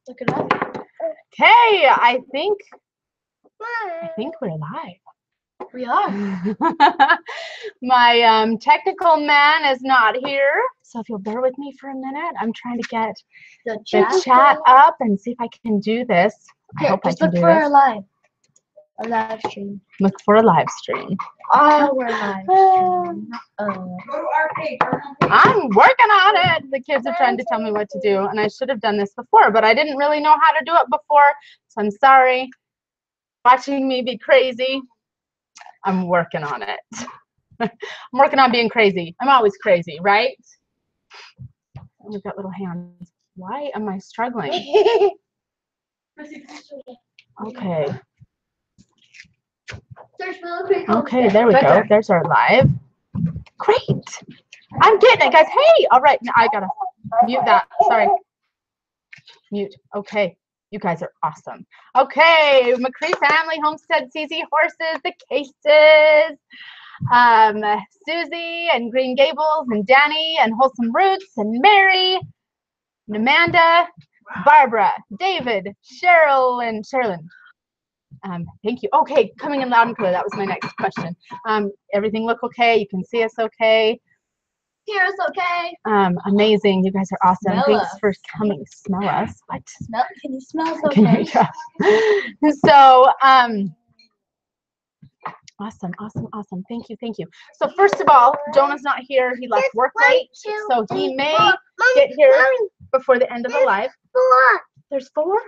Look it up. Okay, I think we're live. We are. My technical man is not here, so if you'll bear with me for a minute, I'm trying to get the chat up and see if I can do this. I hope I can do this. Look for a live stream. Look for a live stream. Oh, we're live. Go to our page. I'm working on it. The kids are trying to tell me what to do, and I should have done this before, but I didn't really know how to do it before, so I'm sorry. Watching me be crazy, I'm working on it. I'm working on being crazy. I'm always crazy, right? We've got little hands. Why am I struggling? Okay. Okay, there we go. There's our live. Great. I'm getting it, guys. Hey, all right. Now I gotta mute that. Sorry. Mute. Okay. You guys are awesome. Okay, McCree family, Homestead, CZ horses, the cases, Susie and Green Gables and Danny and Wholesome Roots and Mary and Amanda, Barbara, David, Cheryl and Sherilyn. Thank you. Okay, coming in loud and clear. That was my next question. Everything look okay? You can see us okay? Hear us okay? Amazing. You guys are awesome. Smell Thanks us. for coming. Smell us. What? Can you smell us Can okay? you so, awesome. Thank you. So first of all, Jonah's not here. He left work late, so he may get here before the end of the live. There's 4?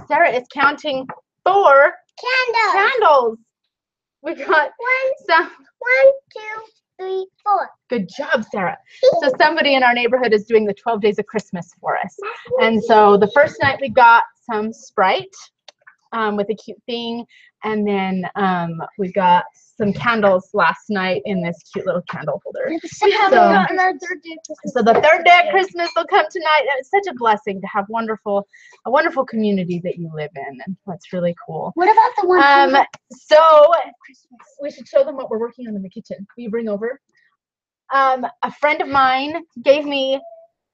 Sarah is counting 4 candles. We got some. 1, 2, 3, 4. Good job, Sarah. So somebody in our neighborhood is doing the 12 days of Christmas for us. And so the first night we got some Sprite with a cute thing. And then we got some candles last night in this cute little candle holder. We haven't gotten our 3rd day of Christmas. So the 3rd day of Christmas will come tonight. And it's such a blessing to have a wonderful community that you live in. And that's really cool. What about the one? So we should show them what we're working on in the kitchen. Will you bring over? A friend of mine gave me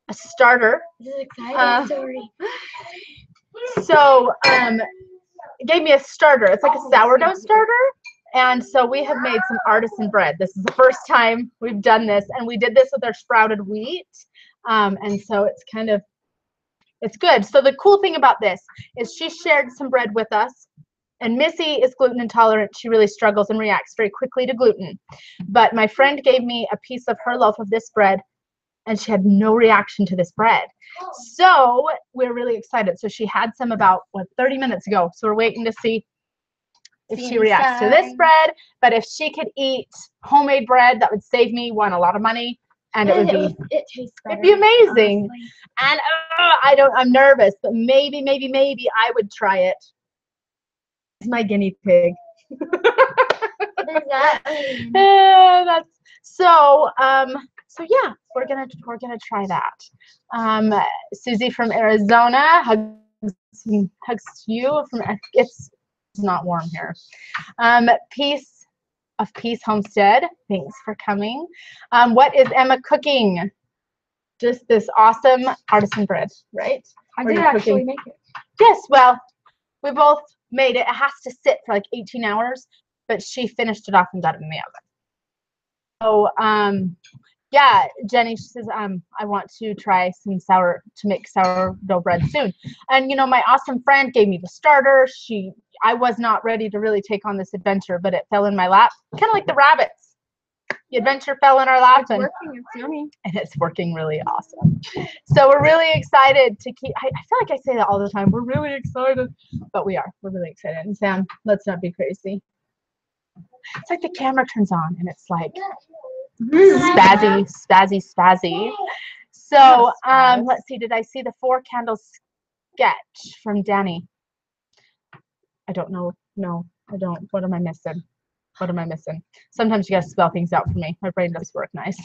a starter. This is exciting story. So gave me a starter. It's like a sourdough starter. And so we have made some artisan bread. This is the first time we've done this. And we did this with our sprouted wheat. And so it's good. So the cool thing about this is she shared some bread with us. And Missy is gluten intolerant. She really struggles and reacts very quickly to gluten. But my friend gave me a piece of her loaf of this bread, and she had no reaction to this bread. So we're really excited. So she had some about, 30 minutes ago. So we're waiting to see if she reacts to this bread. But if she could eat homemade bread, that would save me, a lot of money. And it tastes better. It'd be amazing. Honestly. And I'm nervous, but maybe I would try it. It's my guinea pig. What does that mean? So yeah, we're gonna try that. Susie from Arizona hugs you from. It's not warm here. Peace Homestead. Thanks for coming. What is Emma cooking? Just this awesome artisan bread, right? I did actually make it. Yes. Well, we both made it. It has to sit for like 18 hours, but she finished it off and got it in the oven. So yeah, Jenny, she says, I want to try to make sourdough bread soon. And you know, my awesome friend gave me the starter. I was not ready to really take on this adventure, but it fell in my lap, kind of like the rabbits. The adventure fell in our lap, and it's working really awesome. So we're really excited to keep. I feel like I say that all the time. We're really excited, but we are. We're really excited. And Sam, let's not be crazy. It's like the camera turns on, and it's like. Spazzy. So let's see, did I see the 4 candles sketch from Danny? I don't know. No, I don't. What am I missing? Sometimes you gotta spell things out for me. My brain does work nice.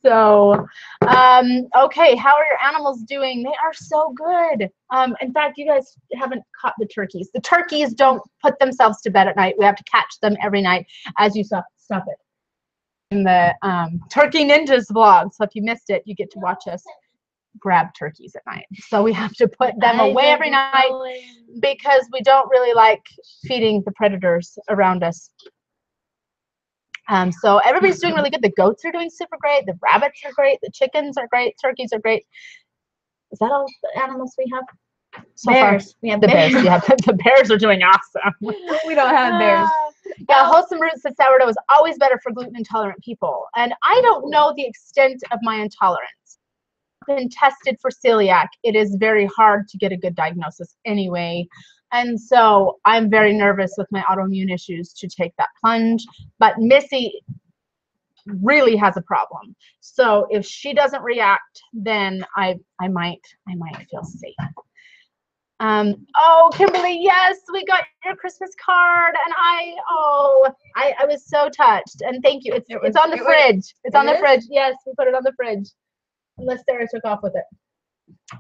So okay, how are your animals doing? They are so good. In fact, you guys haven't caught the turkeys. The turkeys don't put themselves to bed at night. We have to catch them every night. As you saw, stop it. the Turkey Ninjas vlog. So if you missed it, you get to watch us grab turkeys at night. So we have to put them away every night because we don't really like feeding the predators around us. So everybody's doing really good. The goats are doing super great. The rabbits are great. The chickens are great. Turkeys are great. Is that all the animals we have? So bears. Far? We have the bears. bears. Yeah, the bears are doing awesome. We don't have bears. Yeah, wholesome roots said sourdough is always better for gluten intolerant people. And I don't know the extent of my intolerance. I've been tested for celiac. It is very hard to get a good diagnosis anyway. And so I'm very nervous with my autoimmune issues to take that plunge. But Missy really has a problem. So if she doesn't react, then I might feel safe. Oh, Kimberly, yes, we got your Christmas card, and I was so touched, and thank you. It's on the fridge. It's on the fridge. Yes, we put it on the fridge. Unless Sarah took off with it.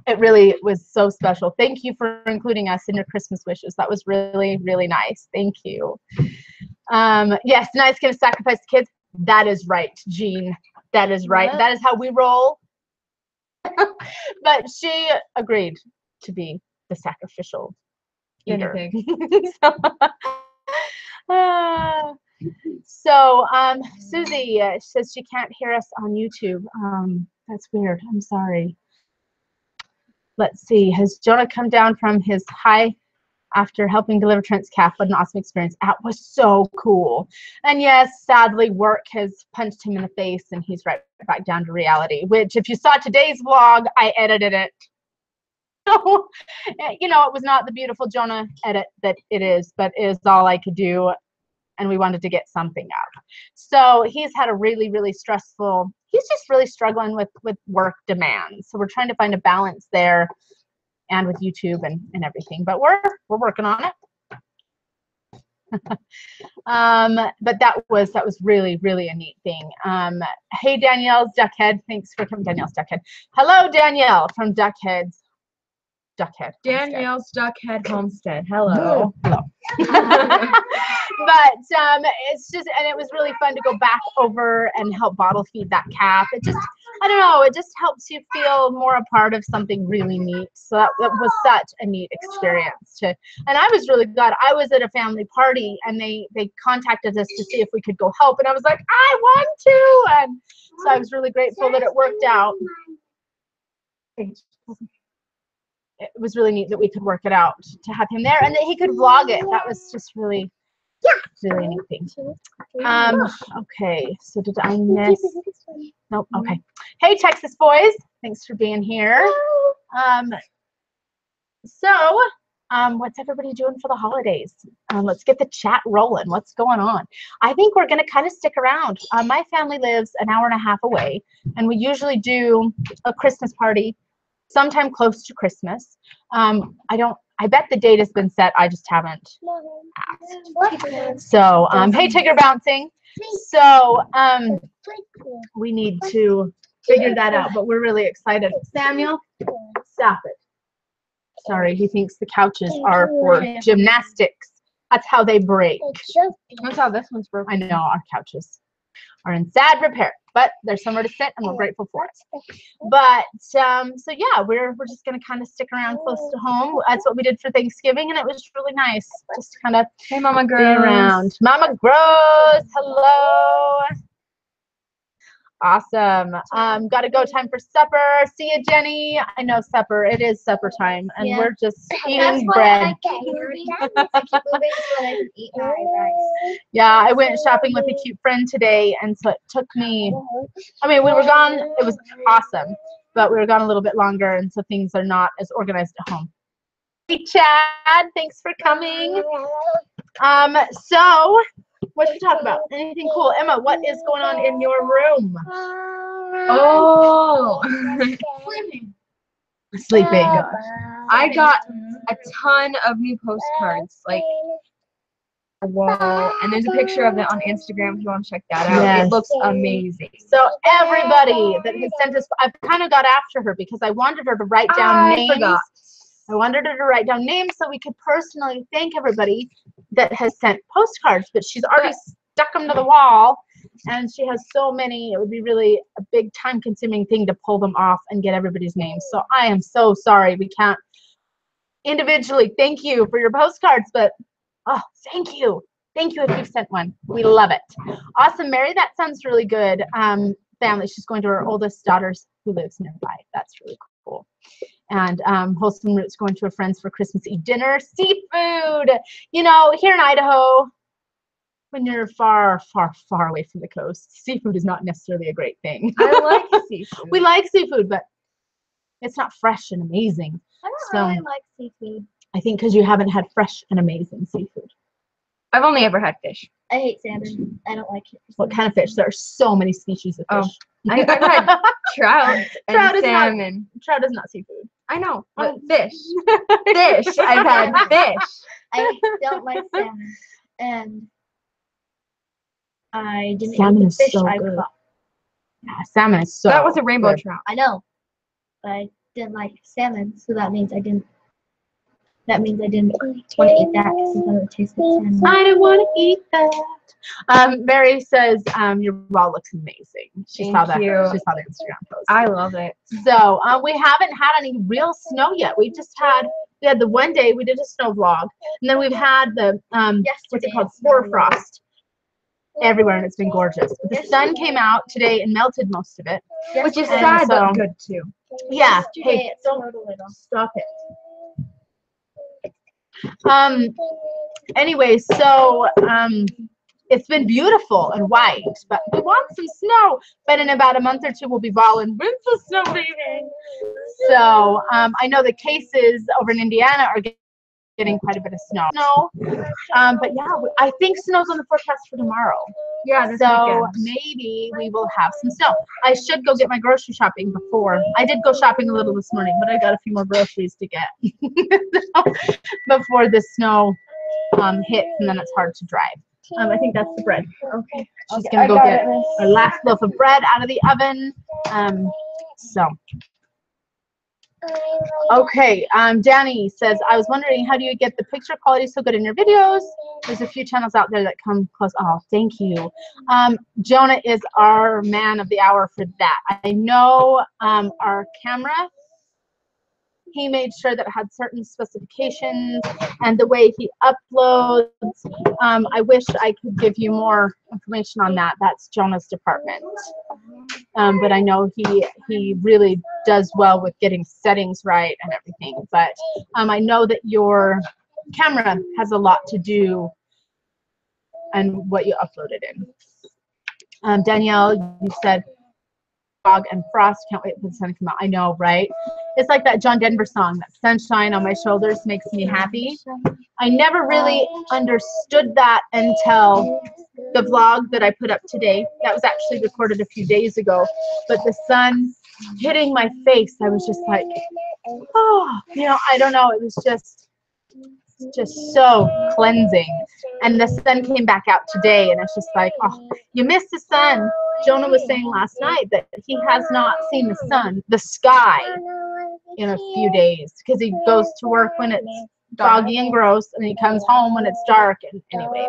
It really was so special. Thank you for including us in your Christmas wishes. That was really, really nice. Thank you. Yes, tonight's gonna sacrifice the kids. That is right, Jean. That is right. That is how we roll. But she agreed to be the sacrificial eater. So Susie says she can't hear us on YouTube. That's weird. I'm sorry. Let's see. Has Jonah come down from his high after helping deliver Trent's calf? What an awesome experience. That was so cool. And yes, sadly, work has punched him in the face and he's right back down to reality, which if you saw today's vlog, I edited it. So, you know, it was not the beautiful Jonah edit that it is, but it is all I could do. And we wanted to get something out. So he's had a really, really stressful, he's just really struggling with work demands. So we're trying to find a balance there and with YouTube and everything, but we're working on it. But that was really, really a neat thing. Hey, Danielle's Duckhead. Thanks for coming, Danielle's Duckhead. Hello, Danielle from Duckhead's. Duckhead. Danielle's Duckhead Homestead. Hello. Hello. But it's just, and it was really fun to go back over and help bottle feed that calf. It just, I don't know, it just helps you feel more a part of something really neat. So that was such a neat experience and I was really glad. I was at a family party and they contacted us to see if we could go help, and I was like, I want to, and so I was really grateful that it worked out. It was really neat that we could work it out to have him there and that he could vlog it. That was just really, really neat thing. Okay, so did I miss? Nope. Okay. Hey, Texas boys, thanks for being here. What's everybody doing for the holidays? Let's get the chat rolling. What's going on? I think we're gonna kind of stick around. My family lives an hour and a half away, and we usually do a Christmas party sometime close to Christmas. I bet the date has been set. I just haven't asked. So, hey, Tigger Bouncing. So, we need to figure that out, but we're really excited. Samuel, stop it. Sorry, he thinks the couches are for gymnastics. That's how they break. That's how this one's broken. I know, our couches are in sad repair, but there's somewhere to sit and we're grateful for it. But so yeah, we're just gonna kind of stick around close to home. That's what we did for Thanksgiving, and it was really nice just to kind of Hey, Mama be Gross. around. Mama Gross, hello. Awesome. Gotta go, time for supper. See ya, Jenny. I know supper. It is supper time, and we're just eating bread. Yeah, I went shopping with a cute friend today, and so it took me, I mean, we were gone, it was awesome, but we were gone a little bit longer, and so things are not as organized at home. Hey, Chad, thanks for coming. So, what should we talk about? Anything cool? Emma, what is going on in your room? Oh. Sleeping. I got a ton of new postcards, like a wall, and there's a picture of it on Instagram if you want to check that out. Yes. It looks amazing. So everybody that has sent us, I've kind of got after her because I wanted her to write down names. Forgot. I wanted her to write down names so we could personally thank everybody that has sent postcards, but she's already stuck them to the wall. and she has so many. It would be really a big time-consuming thing to pull them off and get everybody's names. So I am so sorry we can't individually thank you for your postcards, but oh, thank you if you've sent one. We love it. Awesome, Mary. That sounds really good. Family. She's going to her oldest daughter's who lives nearby. That's really cool. And Wholesome Roots going to her friends for Christmas Eve dinner. Seafood. You know, here in Idaho, when you're far, far, far away from the coast, seafood is not necessarily a great thing. I like seafood. We like seafood, but it's not fresh and amazing. I don't really like seafood. I think because you haven't had fresh and amazing seafood. I've only ever had fish. I hate salmon. I don't like it. What kind of fish? There are so many species of fish. I've had trout and Trout is salmon. Trout is not seafood. I know, but fish. Fish. I've had fish. I don't like salmon. And I didn't Salmon eat is the fish so I good. caught. Yeah, salmon is so That was a rainbow good. trout. I know. But I didn't like salmon, so that means I didn't want to eat that because it doesn't taste like salmon. I don't want to eat that. Mary says your wall looks amazing. She saw Thank that. you. She saw the Instagram post. I love it. So we haven't had any real snow yet. We had the one day we did a snow vlog, and then we've had the what's it called, hoarfrost everywhere, and it's been gorgeous. But the sun came out today and melted most of it. Which is And sad, so- but good too. Yeah. Yesterday Hey, it snowed a little. stop it. Anyway, so it's been beautiful and white, but we want some snow. But in about a month or two, we'll be balling with the snow, baby. So I know the cases over in Indiana are getting quite a bit of snow. But yeah, I think snow's on the forecast for tomorrow. Yeah, this So weekend. maybe we will have some snow. I should go get my grocery shopping before. I did go shopping a little this morning, but I got a few more groceries to get before the snow hits, and then it's hard to drive. I think that's the bread. Okay. She's gonna go get our last loaf of bread out of the oven. So. Okay, Danny says, I was wondering, how do you get the picture quality so good in your videos? There's a few channels out there that come close. Oh, thank you. Jonah is our man of the hour for that. I know our camera, he made sure that it had certain specifications, and the way he uploads, I wish I could give you more information on that. That's Jonah's department. But I know he really does well with getting settings right and everything. But I know that your camera has a lot to do and what you uploaded in. Danielle, you said fog and frost. Can't wait for the sun to come out. I know, right? It's like that John Denver song, that sunshine on my shoulders makes me happy. I never really understood that until the vlog that I put up today. That was actually recorded a few days ago. But the sun hitting my face, I was just like, oh, you know, I don't know. It was just so cleansing. And the sun came back out today, and it's just like, oh, you missed the sun. Jonah was saying last night that he has not seen the sky in a few days, because he goes to work when it's foggy and gross, and he comes home when it's dark. And anyway,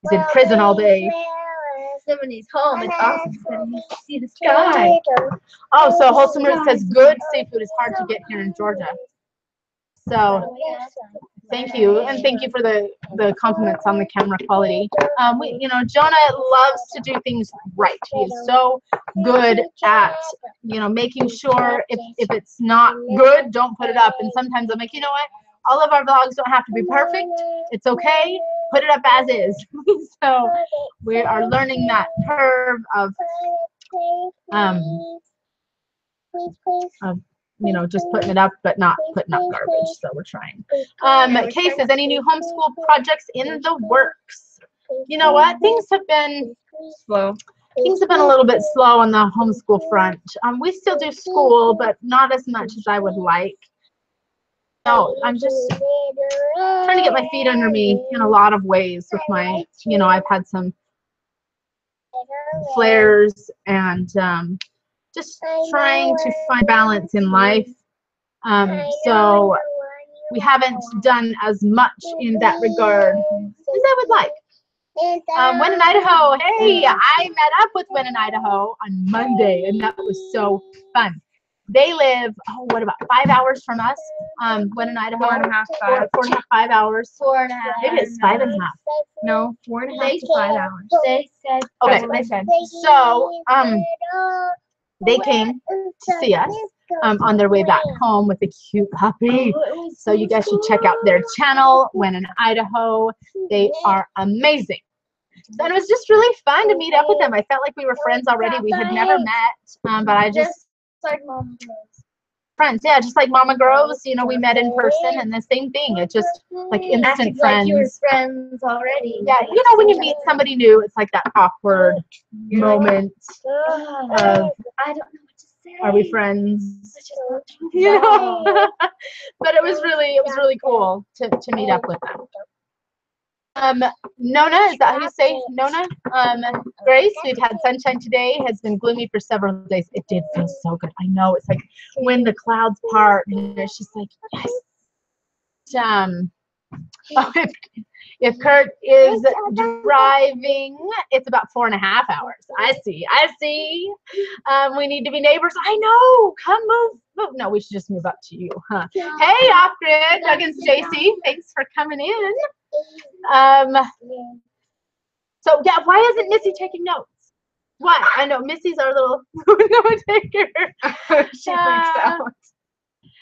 he's in prison all day. So when he's home, it's awesome because he can see the sky. Oh, so Wholesome Root says good seafood is hard to get here in Georgia. So thank you, and thank you for the compliments on the camera quality. You know, Jonah loves to do things right. He is so good at, you know, making sure if it's not good, don't put it up. And sometimes I'm like, you know what? All of our vlogs don't have to be perfect. It's okay. Put it up as is. So we are learning that curve of you know, just putting it up, but not putting up garbage. So we're trying. Cases, any new homeschool projects in the works? You know what? Things have been Slow. Things have been a little bit slow on the homeschool front. We still do school, but not as much as I would like. No, I'm just trying to get my feet under me in a lot of ways with my, you know, I've had some flares and just trying to find balance in life. So we haven't done as much in that regard as I would like. Win in Idaho. Hey, I met up with Win in Idaho on Monday, and that was so fun. They live, what about 5 hours from us? Win in Idaho. 4.5, 5. 4.5, 5 hours. 4.5. Maybe it's 5.5. No, 4.5 to 5 hours. They said. Okay. That's what they said. So, they came to see us on their way back home with a cute puppy. So you guys should check out their channel, Win in Idaho. They are amazing. And it was just really fun to meet up with them. I felt like we were friends already. We had never met, but I just Like Mom Grows. friends, yeah, just like Mama Grows. You know, we met in person, and the same thing. It just like instant Acted friends. like you were friends already. Yeah, you know, when you meet somebody new, it's like that awkward moment Ugh, of, I don't know what to say. are we friends? It's just- You know, but it was really cool to meet up with them. Nona, is that how you say Nona? Grace, we've had sunshine today. Has been gloomy for several days. It did feel so good. I know, it's like when the clouds part, and it's just like, yes. Oh, if Kurt is driving, it's about 4.5 hours. I see. We need to be neighbors. I know. Come move. No, we should just move up to you, huh? Hey, off grid, Doug and Stacy. Thanks for coming in. So yeah, why isn't Missy taking notes? What? I know Missy's our little note taker. She freaks out.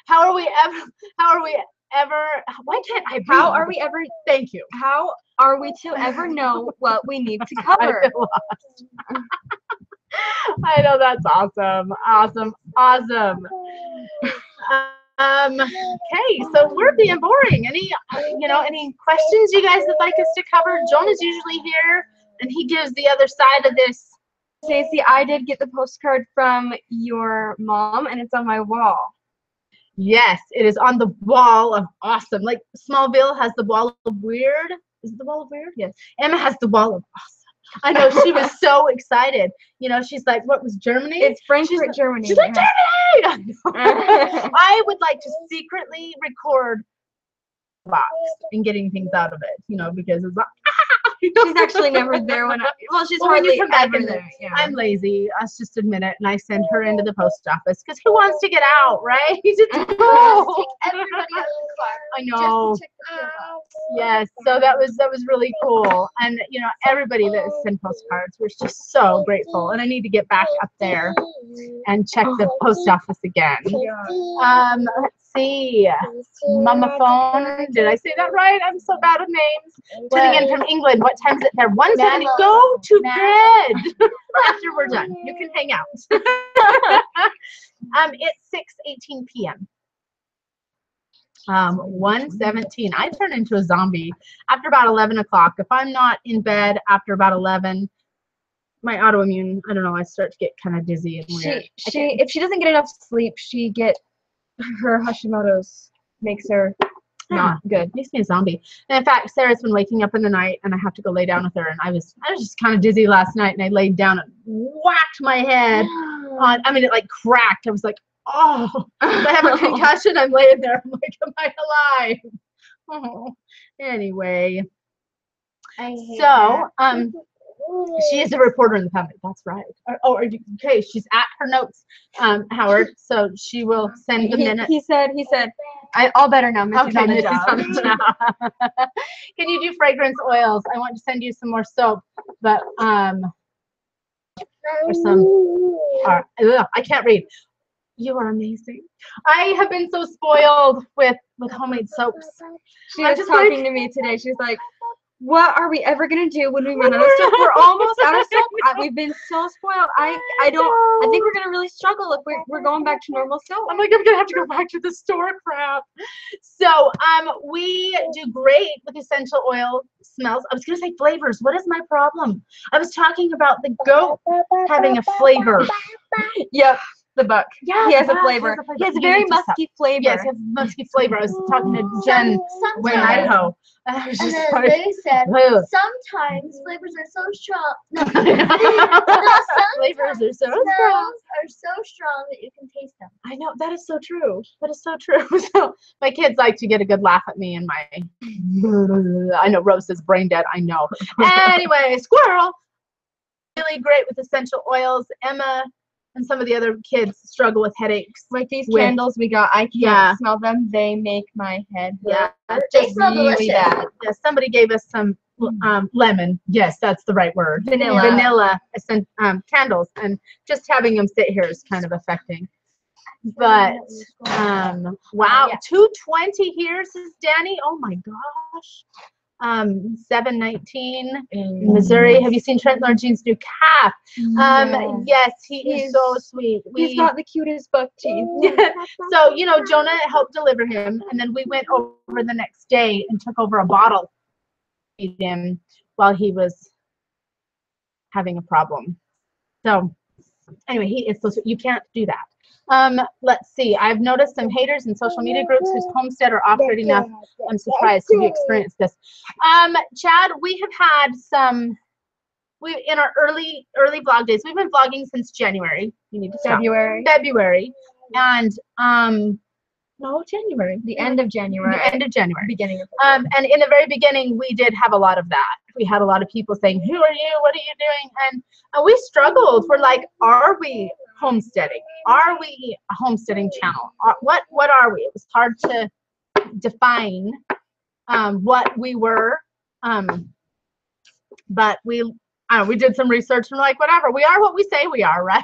How are we ever? Why can't I? How are we ever? Thank you. How are we to ever know what we need to cover? I feel lost. I know, that's awesome. Okay, so we're being boring. Any questions you guys would like us to cover? Jonah's usually here, and he gives the other side of this. Stacey, I did get the postcard from your mom, and it's on my wall. Yes, it is on the wall of awesome. Like Smallville has the wall of weird. Is it the wall of weird? Yes. Emma has the wall of awesome. I know, she was so excited. You know, she's like, what was Germany? It's Frankfurt, Germany. She's like, Germany! I would like to secretly record the box and getting things out of it, you know, because it's like, she's actually never there when she's when you hardly come back ever in there. Yeah. I'm lazy. Let's just admit it. And I send her into the post office because who wants to get out, right? It's cool. Take everybody out of the car. I know. Just to check the PO box. Yes, so that was really cool. And you know, everybody that sent postcards, we're just so grateful. And I need to get back up there and check the post office again. Let's see. Mama phone. Did I say that right? I'm so bad with names. Tuning in from England. What time is it there? 1:70. Go to bed. After we're done, you can hang out. It's 6:18 p.m. 1:17. I turn into a zombie after about 11 o'clock. If I'm not in bed after about 11, my autoimmune, I don't know, I start to get kind of dizzy and weird. If she doesn't get enough sleep, her Hashimoto's makes her not good. Makes me a zombie. And in fact, Sarah's been waking up in the night, and I have to go lay down with her. And I was just kind of dizzy last night, and I laid down and whacked my head on. I mean, it like cracked. I was like, oh, I have a concussion. I'm laying there. I'm like, am I alive? Oh. Anyway, so she is a reporter in the public. That's right. Okay, she's at her notes, Howard. So she will send the minutes. He said, all better now. Missy's on the Missy's job. on the job. Can you do fragrance oils? I want to send you some more soap, but or some. I can't read. You are amazing. I have been so spoiled with homemade soaps. She was talking to me today. She's like, what are we ever gonna do when we run out of soap? We're almost out of soap. We've been so spoiled. I think we're gonna really struggle if we're going back to normal soap. I'm like, I'm gonna have to go back to the store, crap. So we do great with essential oil smells. I was gonna say flavors. What is my problem? I was talking about the goat having a flavor. Yep. the book. Yeah, He has a yes, flavor. He has a You very need to stop. musky flavor. Yes, it has musky flavor. I was talking to Jen way in Sometimes, Idaho. And I was and just then like, they said "Ugh." sometimes flavors are so strong. No, Flavors are so strong. smells are so strong that you can taste them. I know, that is so true. That is so true. So my kids like to get a good laugh at me and my I know Rose is brain dead, I know. Anyway, squirrel. Really great with essential oils. Emma and some of the other kids struggle with headaches. Like these with- candles we got, I can't Yeah. smell them. They make my head Yeah, hurt. They just smell really delicious. bad. yeah, somebody gave us some lemon. Yes, that's the right word. Vanilla. Candles, and just having them sit here is kind of affecting. But wow, Yeah. 220 here, says Danny. Oh my gosh. 719 in Missouri. Have you seen Trent Largene's new calf? Yes, he is so sweet. He's got the cutest buck teeth. So, you know, Jonah helped deliver him, and then we went over the next day and took over a bottle to feed him while he was having a problem. So, anyway, he is so sweet. You can't do that. Let's see. I've noticed some haters in social media groups whose homestead are off-grid enough. I'm surprised. Have you experienced this? Chad, we have had some. We in our early vlog days. We've been vlogging since January. You need to stop. February, and no, January. The end of January. The end of January. Beginning of And in the very beginning, we did have a lot of that. We had a lot of people saying, "Who are you? What are you doing?" And we struggled. We're like, "Are we homesteading? Are we a homesteading channel? What are we?" It was hard to define what we were. But we did some research and we're like, whatever. We are what we say we are, right?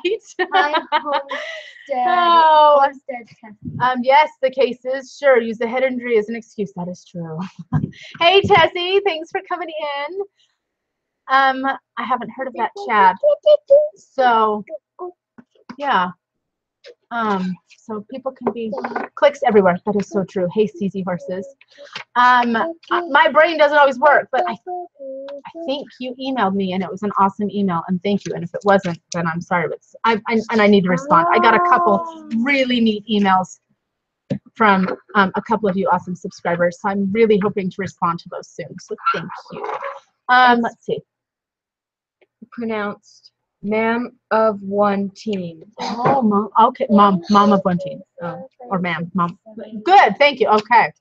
Homestead test. Yes, the case is sure. Use the head injury as an excuse. That is true. Hey, Tessie, thanks for coming in. I haven't heard of that, Chad. So, yeah. So people can be clicks everywhere. That is so true. Hey, CZ horses. My brain doesn't always work, but I think you emailed me and it was an awesome email, and thank you. And if it wasn't, then I'm sorry, but I need to respond. I got a couple really neat emails from a couple of you awesome subscribers, so I'm really hoping to respond to those soon. So thank you. Let's see. Pronounced ma'am of one team. Oh, mom. Okay, mom of one team. Or ma'am, mom. Good, thank you. Okay.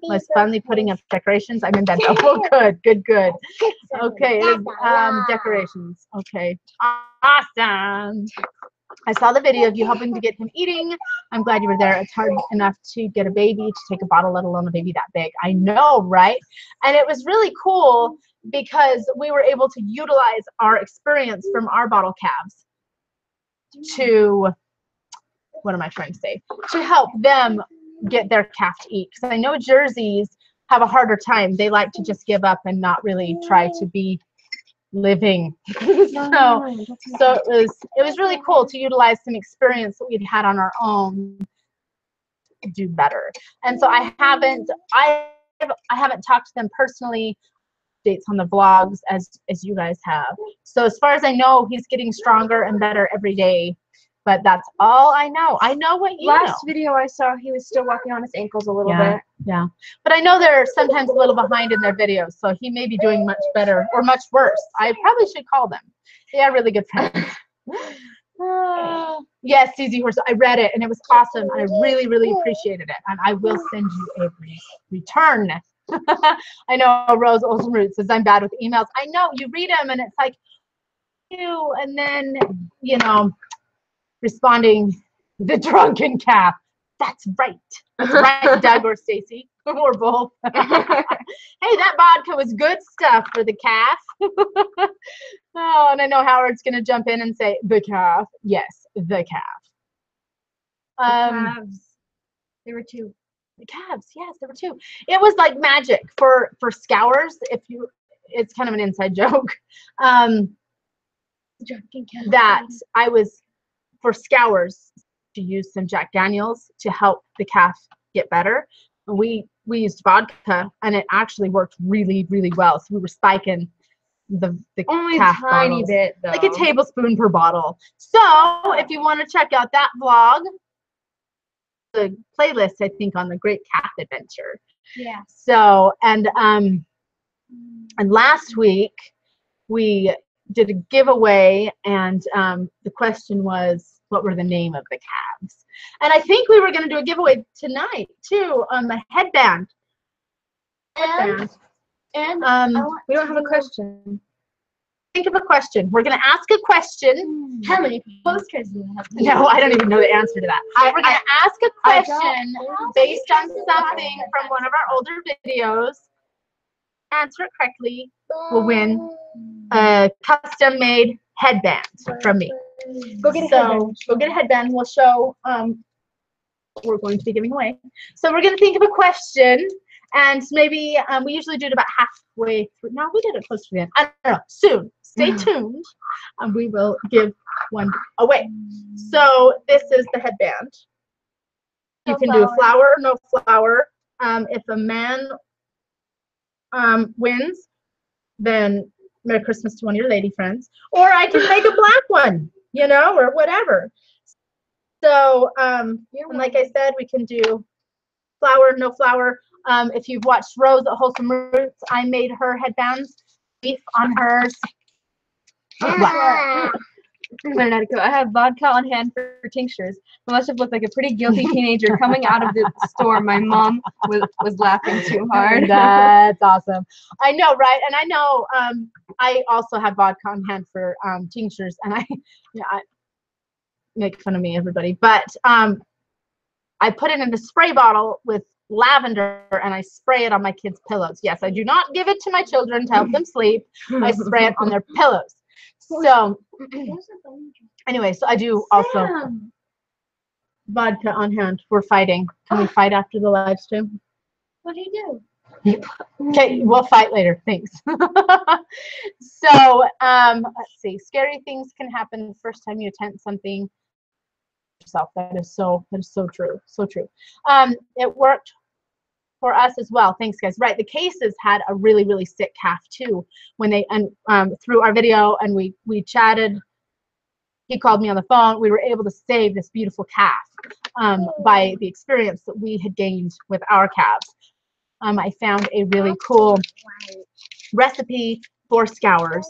Was finally putting up decorations. I'm in bed. Oh, good. Okay, it is decorations. Okay, awesome. I saw the video of you helping to get him eating. I'm glad you were there. It's hard enough to get a baby to take a bottle, let alone a baby that big. I know, right? And it was really cool because we were able to utilize our experience from our bottle calves to, what am I trying to say? To help them get their calf to eat. Because I know Jerseys have a harder time. They like to just give up and not really try to be living. so it was really cool to utilize some experience that we'd had on our own to do better. And so I haven't talked to them personally, dates on the vlogs as you guys have. So as far as I know, he's getting stronger and better every day. But that's all I know. I know what you know. Last video I saw, he was still walking on his ankles a little bit. Yeah. But I know they're sometimes a little behind in their videos, so he may be doing much better or much worse. I probably should call them. They are really good friends. Yes, CZ Horse. I read it and it was awesome. I really, really appreciated it. And I will send you a return. I know Rose Olsenroot says I'm bad with emails. I know, you read them and it's like, ew, and then, you know, responding, the drunken calf. That's right. That's right, Doug or Stacy, or both. Hey, that vodka was good stuff for the calf. Oh, and I know Howard's going to jump in and say, the calf. Yes, the calf. Calves. There were two. The calves, yes, there were two. It was like magic for scours. It's kind of an inside joke. That I was, for scours, to use some Jack Daniels to help the calf get better. We used vodka and it actually worked really, really well. So we were spiking the Only a calf tiny bottles. bit, though. Like a tablespoon per bottle. So if you want to check out that vlog, the playlist, I think, on the Great Calf Adventure. Yeah. So and last week we did a giveaway, and the question was, what were the name of the calves? And I think we were going to do a giveaway tonight too, on the headband. And we don't have a question. Think of a question. We're going to ask a question. how many postcards do you have? No, I don't even know the answer to that. We're going to ask a question based on something from one of our older videos. Answer it correctly will win a custom-made headband from me. Go get a headband. Go get a headband. We'll show what we're going to be giving away. So we're going to think of a question, and maybe we usually do it about halfway through. No, we did it close to the end. I don't know. Soon. Stay tuned, and we will give one away. So this is the headband. You can do flower or no flower. If a man wins, then Merry Christmas to one of your lady friends. Or I can make a black one, you know, or whatever. So, and like I said, we can do flower, no flower. If you've watched Rose at Wholesome Roots, I made her headbands, leaf on hers. I have vodka on hand for tinctures. I must have looked like a pretty guilty teenager coming out of the store. My mom was laughing too hard. That's awesome. I know, right? And I know I also have vodka on hand for tinctures, and I make fun of me, everybody. But I put it in a spray bottle with lavender, and I spray it on my kids' pillows. Yes, I do not give it to my children to help them sleep. I spray it on their pillows. So anyway, so I do also vodka on hand. We're fighting. Can we fight after the live stream? What do you do? Okay, we'll fight later. Thanks. So let's see. Scary things can happen the first time you attempt something yourself. That is so true. So true. It worked for us as well. Thanks, guys. Right, the Cases had a really sick calf too when they through our video, and we chatted. He called me on the phone. We were able to save this beautiful calf by the experience that we had gained with our calves. I found a really cool recipe for scours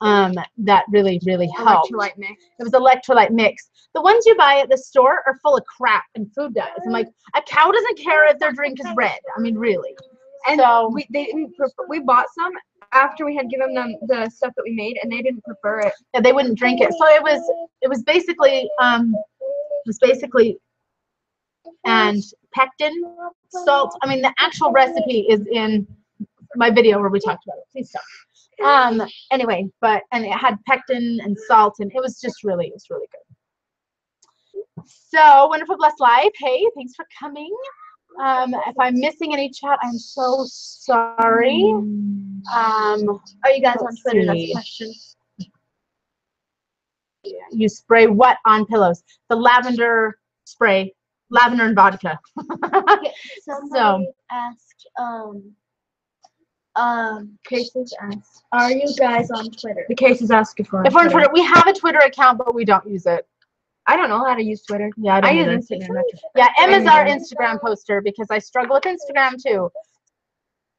that really helped. Electrolyte mix. It was electrolyte mix. The ones you buy at the store are full of crap and food dyes. I'm like, a cow doesn't care if their drink is red. I mean, really. And so we bought some after we had given them the stuff that we made, and they didn't prefer it. Yeah, they wouldn't drink it. So it was basically and pectin, salt. I mean, the actual recipe is in my video where we talked about it. Please stop. Anyway, and it had pectin and salt, and it was really good. So, Wonderful Blessed Life, hey, thanks for coming. If I'm missing any chat, I'm so sorry. Are you guys on Twitter? That's a question. You spray what on pillows? The lavender spray, lavender and vodka. Okay, somebody asked, Cases asked, are you guys on Twitter? The Cases asked if we're on Twitter. We have a Twitter account, but we don't use it. I don't know how to use Twitter. Yeah, I use either. Instagram. Yeah, Emma's our Instagram poster because I struggle with Instagram too.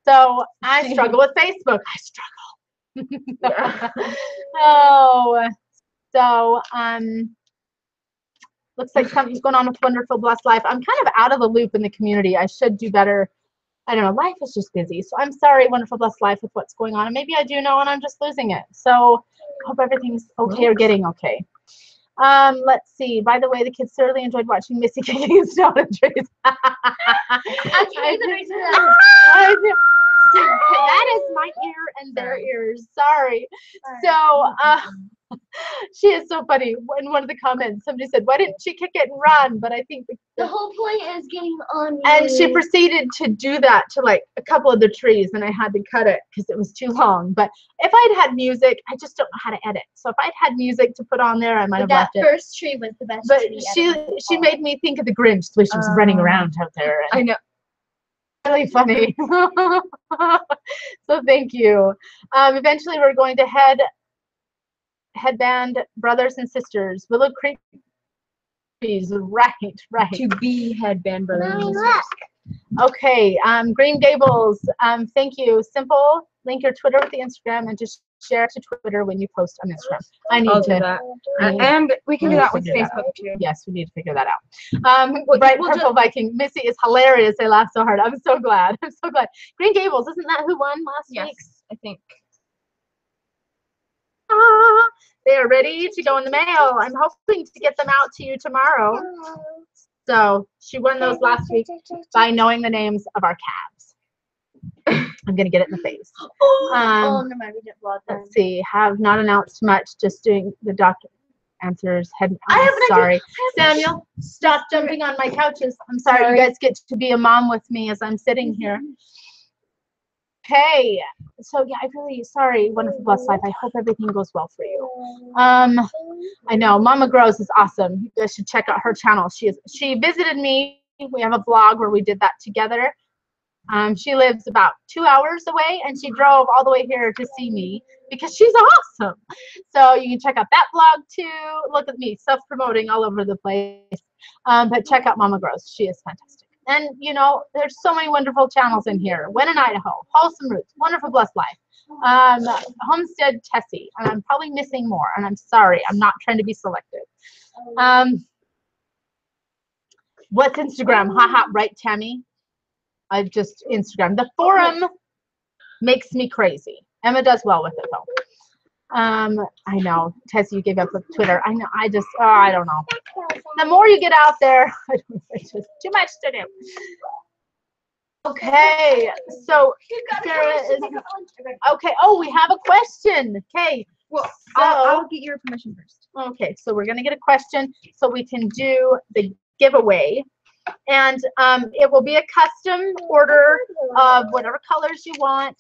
So I struggle with Facebook. I struggle. Oh, so looks like something's going on with Wonderful Blessed Life. I'm kind of out of the loop in the community. I should do better. I don't know. Life is just busy. So I'm sorry, Wonderful Blessed Life, with what's going on. And maybe I do know and I'm just losing it. So I hope everything's okay or getting okay. Let's see. By the way, the kids thoroughly enjoyed watching Missy kicking snow and trees. Actually, the reason that is my ear and their ears. Sorry. So she is so funny. In one of the comments, somebody said, "Why didn't she kick it and run?" But I think the whole point is getting on you. And she proceeded to do that to like a couple of the trees, and I had to cut it because it was too long. But if I'd had music, I just don't know how to edit. So if I'd had music to put on there, I might have left it. That first tree was the best. But she made me think of the Grinch, the way she was running around out there. And I know. really funny. So thank you. Eventually, we're going to headband brothers and sisters. Willow Creek. Right. To be headband brothers and sisters. Okay. Green Gables. Thank you. Simple. Link your Twitter with the Instagram and just share it to Twitter when you post on Instagram. I need I'll to do that. And we can do that with Facebook too. Yes, we need to figure that out. Bright Purple Viking. Missy is hilarious. They laugh so hard. I'm so glad. I'm so glad. Green Gables, isn't that who won last week? Yes, I think. They are ready to go in the mail. I'm hoping to get them out to you tomorrow. So she won those last week by knowing the names of our calves. I'm gonna get it in the face. never mind. We didn't vlog that. Let's see. Have not announced much. Just doing the doctor answers. I'm sorry. Samuel, stop jumping on my couches. I'm sorry. You guys get to be a mom with me as I'm sitting here. Okay. So yeah, I really sorry. Wonderful Blessed Life. I hope everything goes well for you. I know Mama Grows is awesome. You guys should check out her channel. She visited me. We have a vlog where we did that together. She lives about 2 hours away, and she drove all the way here to see me because she's awesome. So you can check out that vlog too. Look at me self-promoting all over the place. But check out Mama Grows. She is fantastic. And you know, there's so many wonderful channels in here. When in Idaho, Wholesome Roots, Wonderful Blessed Life, Homestead Tessie, and I'm probably missing more. And I'm sorry. I'm not trying to be selective. What's Instagram? Haha, right, Tammy? I just Instagram. The forum makes me crazy. Emma does well with it though. I know. Tessie, you gave up with Twitter. I know. I don't know. The more you get out there, it's just too much to do. Okay. So Sarah is okay. Oh, we have a question. Okay. Well, so, I'll get your permission first. Okay. So we're gonna get a question so we can do the giveaway. And it will be a custom order of whatever colors you want.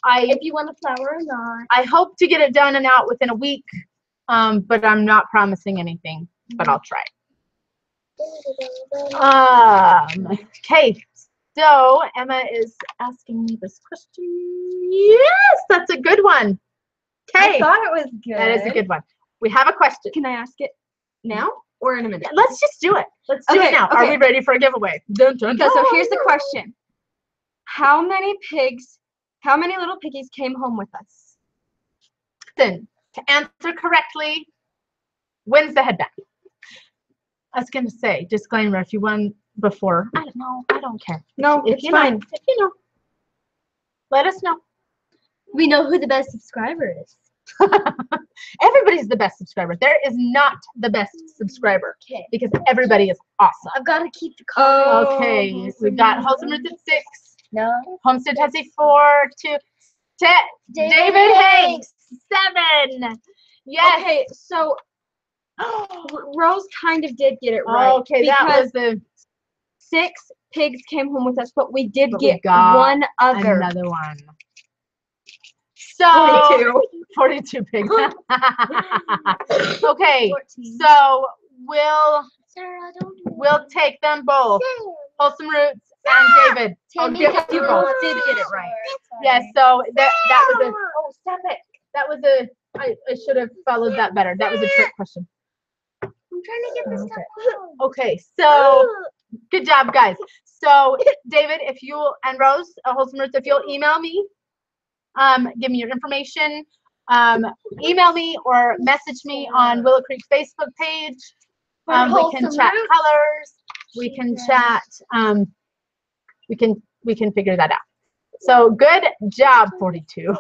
If you want a flower or not. I hope to get it done and out within a week, but I'm not promising anything, but I'll try. Okay, so Emma is asking me this question. Yes, that's a good one. Okay, I thought it was good. that is a good one. We have a question. Can I ask it now or in a minute? Let's just do it. Let's do it now. Are we ready for a giveaway? Dun, dun, dun. So here's the question. How many little piggies came home with us? Then, to answer correctly, wins the headband. I was going to say, disclaimer, if you won before, I don't know. I don't care. No, if it's you fine. Know, if you know, let us know. We know who the best subscriber is. Everybody's the best subscriber. There is not the best subscriber because everybody is awesome. I've got to keep the comment. Okay, we've got Wholesome Roots at 6. No. Homestead Tessie 4, 2. David Hanks 7. Yes. Okay, so Rose kind of did get it right. Okay, that was the 6 pigs came home with us, but we did get got one other. Another one. So 42 pigs. Okay, 14. so we'll take them both. Wholesome Roots and David. Tammy, you both did get it right. Yes, so that was a stop it. That was a I should have followed that better. That was a trick question. I'm trying to get this stuff out. Okay, so good job, guys. So David, if you'll and Rose, Wholesome Roots, if you'll email me, give me your information, email me or message me on Willow Creek's Facebook page. We can chat colors. We can chat. We can figure that out. So good job, 42.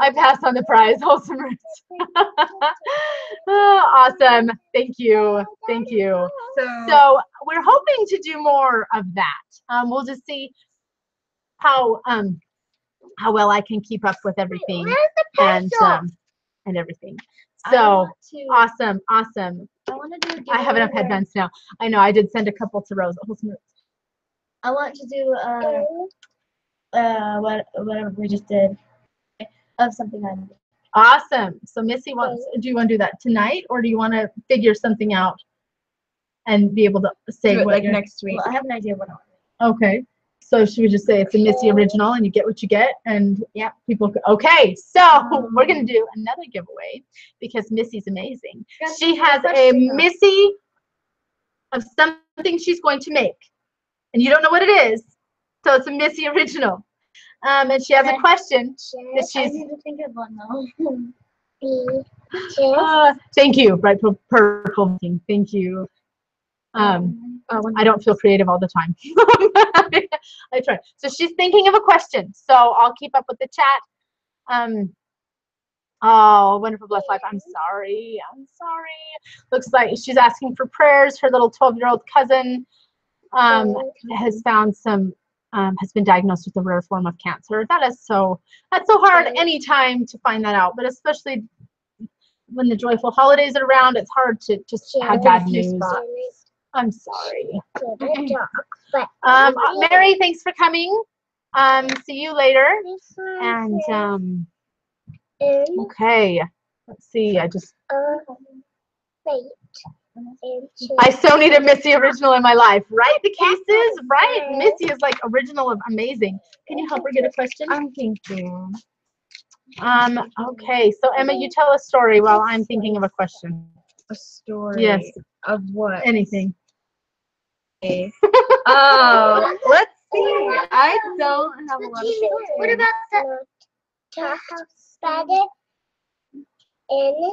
I pass on the prize, Wholesome Roots. Awesome. Thank you. Thank you. So we're hoping to do more of that. We'll just see how well I can keep up with everything and everything. So awesome. I have enough headbands now. I know I did send a couple to Rose. I want to do whatever we just did of something I did. Awesome. So Missy wants. Do you want to do that tonight, or do you want to figure something out and be able to say do it what like next week? Well, I have an idea what I want. Okay. So should we just say it's a Missy original and you get what you get? And yeah, people. Okay. So we're gonna do another giveaway because Missy's amazing. She has a Missy of something she's going to make, and you don't know what it is. So it's a Missy original. And she has a question that she's. I need to think of one though. Thank you. Right, purple. Thank you. I don't feel creative all the time. I try. So she's thinking of a question. So I'll keep up with the chat. Oh, wonderful, blessed life. I'm sorry. Looks like she's asking for prayers. Her little 12-year-old cousin has found has been diagnosed with a rare form of cancer. That's so hard anytime to find that out, but especially when the joyful holidays are around, it's hard to just have bad news. I'm sorry. Mary, thanks for coming. See you later. And okay, let's see. I so need a Missy original in my life, right? The case is right. Missy is like original of amazing. Can you help her get a question? I'm thinking. Okay, so Emma, you tell a story while I'm thinking of a question. A story. Yes. Of what? Anything. Oh, let's see. I don't have a lot of things. What about the house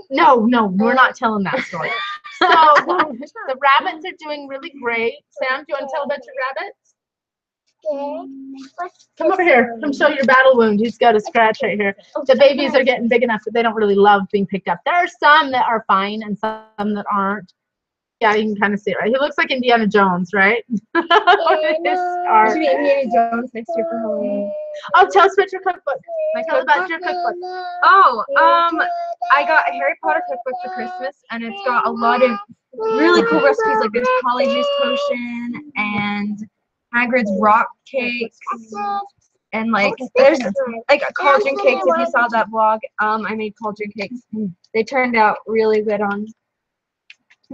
No, we're not telling that story. So the rabbits are doing really great. Sam, do you want to tell about your rabbits? Come over here. Come show your battle wound. He's got a scratch right here. The babies are getting big enough that they don't really love being picked up. There are some that are fine and some that aren't. Yeah, you can kind of see it, right? He looks like Indiana Jones, right? Should be Indiana Jones next year for Halloween. Oh, tell us about your cookbook. Tell about your cookbook. Oh, I got a Harry Potter cookbook for Christmas, and it's got a lot of really cool recipes. Like there's Polyjuice potion and Hagrid's rock cakes, and like there's like cauldron cakes. If you saw that vlog, I made cauldron cakes. They turned out really good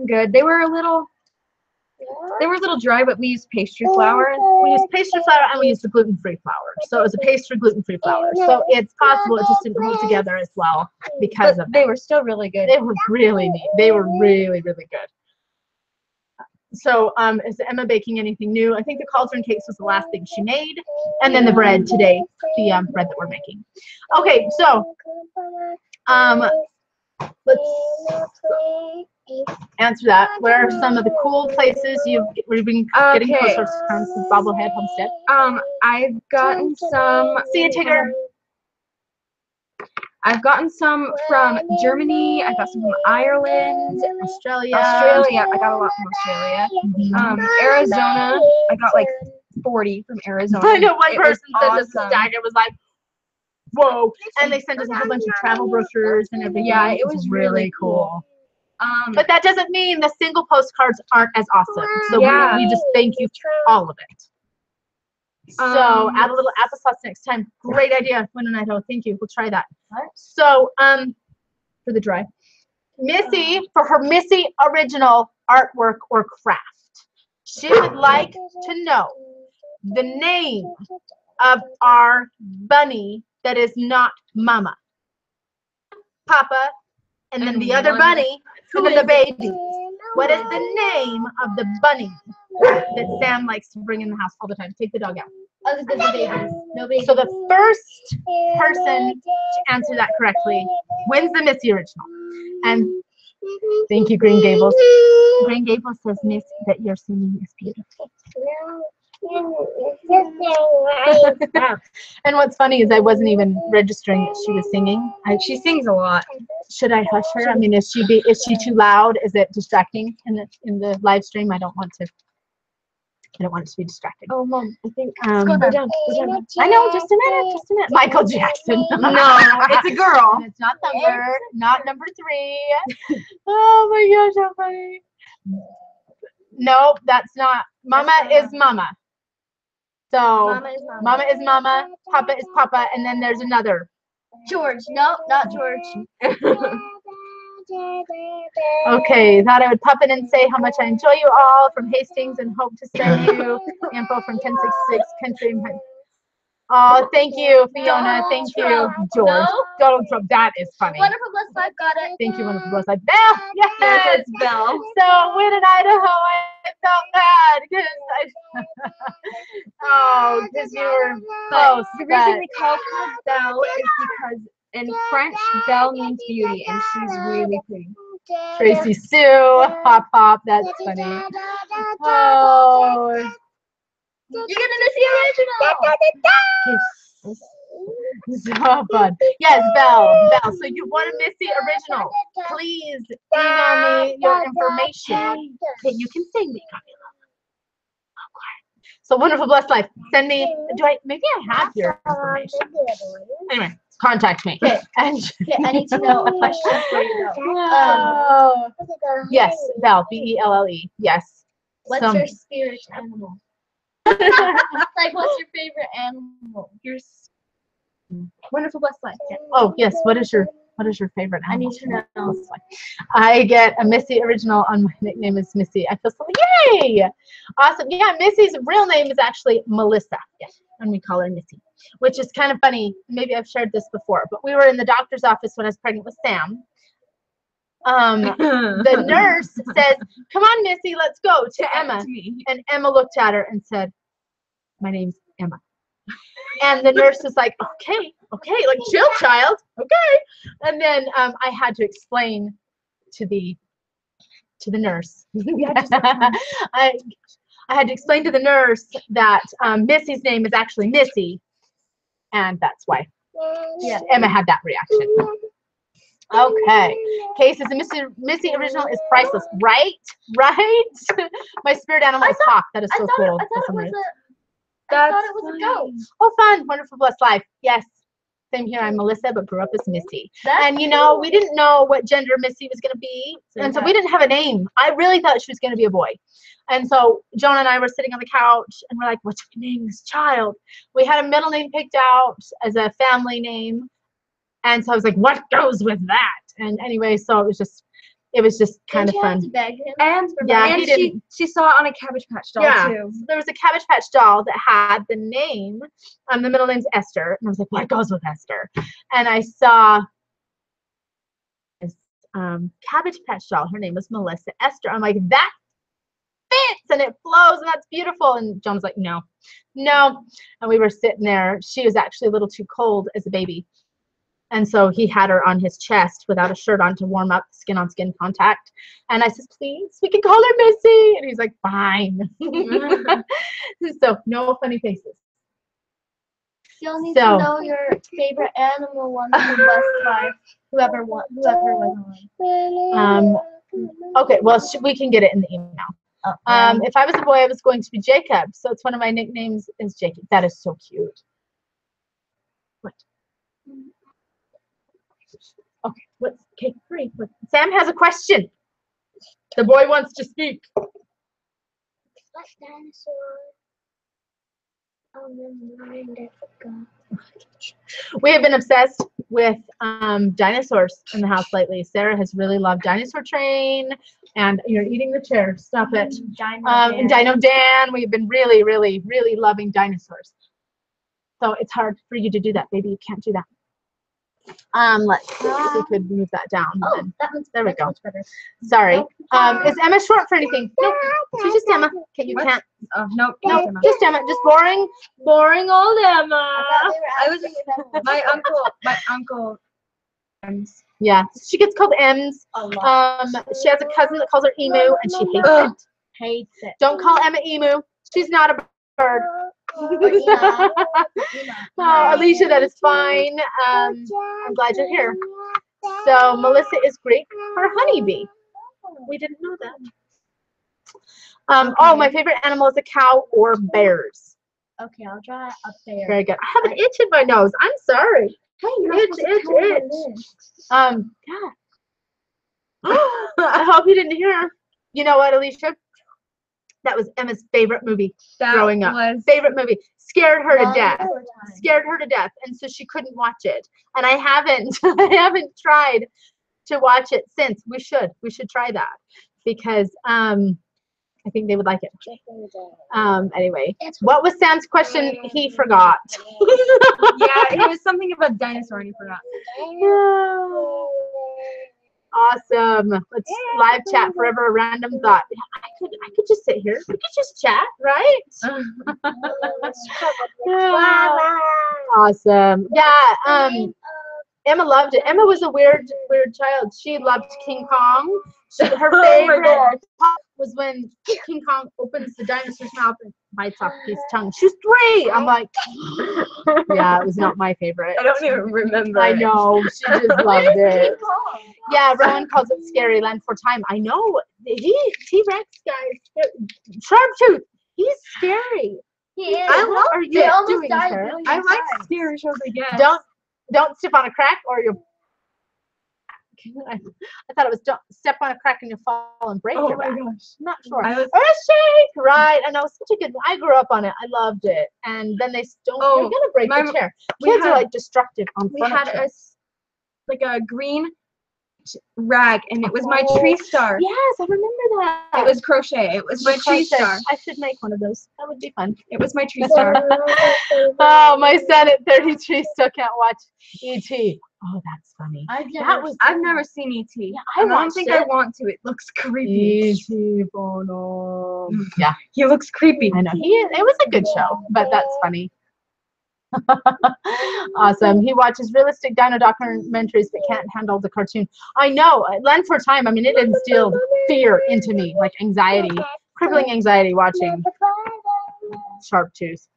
good. They were a little dry, but we used pastry flour. We used pastry flour and we used a gluten-free flour. So it was a pastry gluten-free flour. So it's possible it just didn't hold together as well because of they were still really good. They were really neat. They were really, really good. So is Emma baking anything new? I think the cauldron cakes was the last thing she made. And then the bread today, the bread that we're making. Okay, so let's answer that. Where are some of the cool places you've been getting postcards from since Bobblehead Homestead? I've gotten some. See you, Tigger. I've gotten some from Germany. I got some from Ireland, Australia. I got a lot from Australia. Arizona. I got like 40 from Arizona. I know one person sent us a stack. It was like, whoa! And they sent us a whole bunch of travel brochures and everything. Yeah, it was really cool. But that doesn't mean the single postcards aren't as awesome. So we just thank you for all of it. So add a little applesauce next time. Great idea, Winonido. Thank you. We'll try that. So for the dry, Missy, for her Missy original artwork or craft, she would like to know the name of our bunny that is not Mama, Papa, and then the other bunny, and then the baby. What is the name of the bunny that Sam likes to bring in the house all the time? Take the dog out. Other than the babies. No babies. So the first person to answer that correctly wins the Missy original. And thank you, Green Gables. Green Gables says, Miss, that your singing is beautiful. And what's funny is I wasn't even registering that she was singing. She sings a lot. Should I hush her? I mean, is she too loud? Is it distracting in the live stream? I don't want it to be distracting. Oh, Mom, I think we're done. I know, just a minute. Michael Jackson. No, it's a girl. And it's not number 3. Oh my gosh, how funny. No, that's not. Mama is Mama. So Mama is Mama, Papa is Papa, and then there's another. George. No, not George. Okay, thought I would pop in and say how much I enjoy you all from Hastings and hope to send you info from 1066 Country. Oh, thank you, Fiona. Thank you, George. Donald Trump. That is funny. Wonderful Blessed Life got it. Thank you, Wonderful Blessed Life. Belle. Yes. Yes, it's Belle. So when in Idaho, I felt bad because because you were close. The reason we call her Belle is because in French, Belle means beauty, and she's really pretty. Tracy Sue, Hop Hop. That's funny. Oh. You're gonna miss the original. So fun. Yes, Belle. So you want to miss the original? Please email me your information. Okay, you can sing, but you got me a little. Okay. So Wonderful Blessed Life. Send me. Maybe I have your information. Anyway, contact me. Okay. And I need to know a question for you. Yes, Belle. Belle. Yes. What's your spirit animal? Like, what's your favorite animal? Your Wonderful Blessed Life. Yeah. Oh yes. What is your favorite animal? I need to know. I get a Missy original on my nickname is Missy. I feel so yay! Awesome. Yeah, Missy's real name is actually Melissa. Yes, and we call her Missy, which is kind of funny. Maybe I've shared this before, but we were in the doctor's office when I was pregnant with Sam. The nurse says, "Come on, Missy, let's go," to Emma. And Emma looked at her and said, "My name's Emma." And the nurse was like, okay, like chill, child, okay. And then I had to explain to the nurse. I had to explain to the nurse that Missy's name is actually Missy, and that's why. Yeah, Emma had that reaction. Okay. Case is a Missy original is priceless, right? My spirit animal is hawk. That is so cool. I thought it was a goat. Oh, fun. Wonderful Blessed Life. Yes. Same here. I'm Melissa, but grew up as Missy. And, we didn't know what gender Missy was going to be. And so we didn't have a name. I really thought she was going to be a boy. And so Jonah and I were sitting on the couch, and we're like, what should we name this child? We had a middle name picked out as a family name. And so I was like, what goes with that? And anyway, so it was just kind of fun. And she saw it on a Cabbage Patch doll too. So there was a Cabbage Patch doll that had the name, the middle name's Esther, and I was like, what goes with Esther? And I saw this Cabbage Patch doll. Her name was Melissa Esther. I'm like, that fits and it flows and that's beautiful. And John was like, no. And we were sitting there. She was actually a little too cold as a baby. And so he had her on his chest without a shirt on to warm up, skin on skin contact. And I said, please, we can call her Missy. And he's like, fine. So no funny faces. You'll need to know your favorite animal one from Blessed Life. Whoever was on. Okay, well, we can get it in the email. If I was a boy, I was going to be Jacob. So it's one of my nicknames is Jacob. That is so cute. What? Okay, hurry. Sam has a question. The boy wants to speak. What dinosaur? Oh, never mind, I forgot. We have been obsessed with dinosaurs in the house lately. Sarah has really loved Dinosaur Train, and you're eating the chair. Stop it. And Dino Dan. We've been really, really, really loving dinosaurs. So it's hard for you to do that, baby. You can't do that. Let's see if we could move that down. Oh, there we go. Sorry. Is Emma short for anything? Nope. She's just Emma. Okay, you can't. Oh, nope. Just Emma. Just boring old Emma. I was my uncle. Yeah, she gets called Ems. She has a cousin that calls her Emu, and she hates it. Don't call Emma Emu. She's not a bird. Alicia, that is fine. I'm glad you're here. So Melissa is Greek for honeybee. We didn't know that. Oh, my favorite animal is a cow or bears. Okay, I'll draw a bear. Very good. I have an itch in my nose. I'm sorry. Hey, itch. Yeah. I hope you didn't hear. You know what, Alicia? That was Emma's favorite movie growing up. Favorite movie. Scared her to death. And so she couldn't watch it. And I haven't tried to watch it since. We should try that because I think they would like it. Anyway, what was Sam's question? He forgot. Yeah, it was something about dinosaur and he forgot. Awesome. Let's live chat forever. A random thought. I could just sit here. We could just chat, right? Awesome. Yeah. Emma loved it. Emma was a weird child. She loved King Kong. Her favorite was when King Kong opens the dinosaur's mouth and bites off a piece of tongue. She's 3. I'm like, yeah, it was not my favorite. I don't even remember. I know. She just loved it. Yeah, Rowan calls it scary land for time. I know. T-Rex, guys. Sharptooth. He's scary. He is. What are you doing, Sarah? I like scary shows, I guess. Don't step on a crack or you'll. I thought it was don't step on a crack and you'll fall and break your back. Oh my gosh. I'm not sure. Earthshake! Right. I know. Such a good one. I grew up on it. I loved it. And then they don't. Oh, You're gonna break the chair. we Kids had- are like destructive on We had furniture. a green rag and it was my tree star. Yes, I remember that. It was crochet. It was my tree star. I should make one of those. That would be fun. It was my tree star. Oh, my son at 33 still can't watch E.T. Oh, that's funny. I've never seen E.T. Yeah, I don't watched think it. I want to. It looks creepy. E.T. Oh no. Yeah, He looks creepy. I know. It was a good show, but that's funny. Awesome. He watches realistic dino documentaries but can't handle the cartoon. I know. Land for Time. I mean, it instilled fear into me, like anxiety, crippling anxiety watching Sharptooth.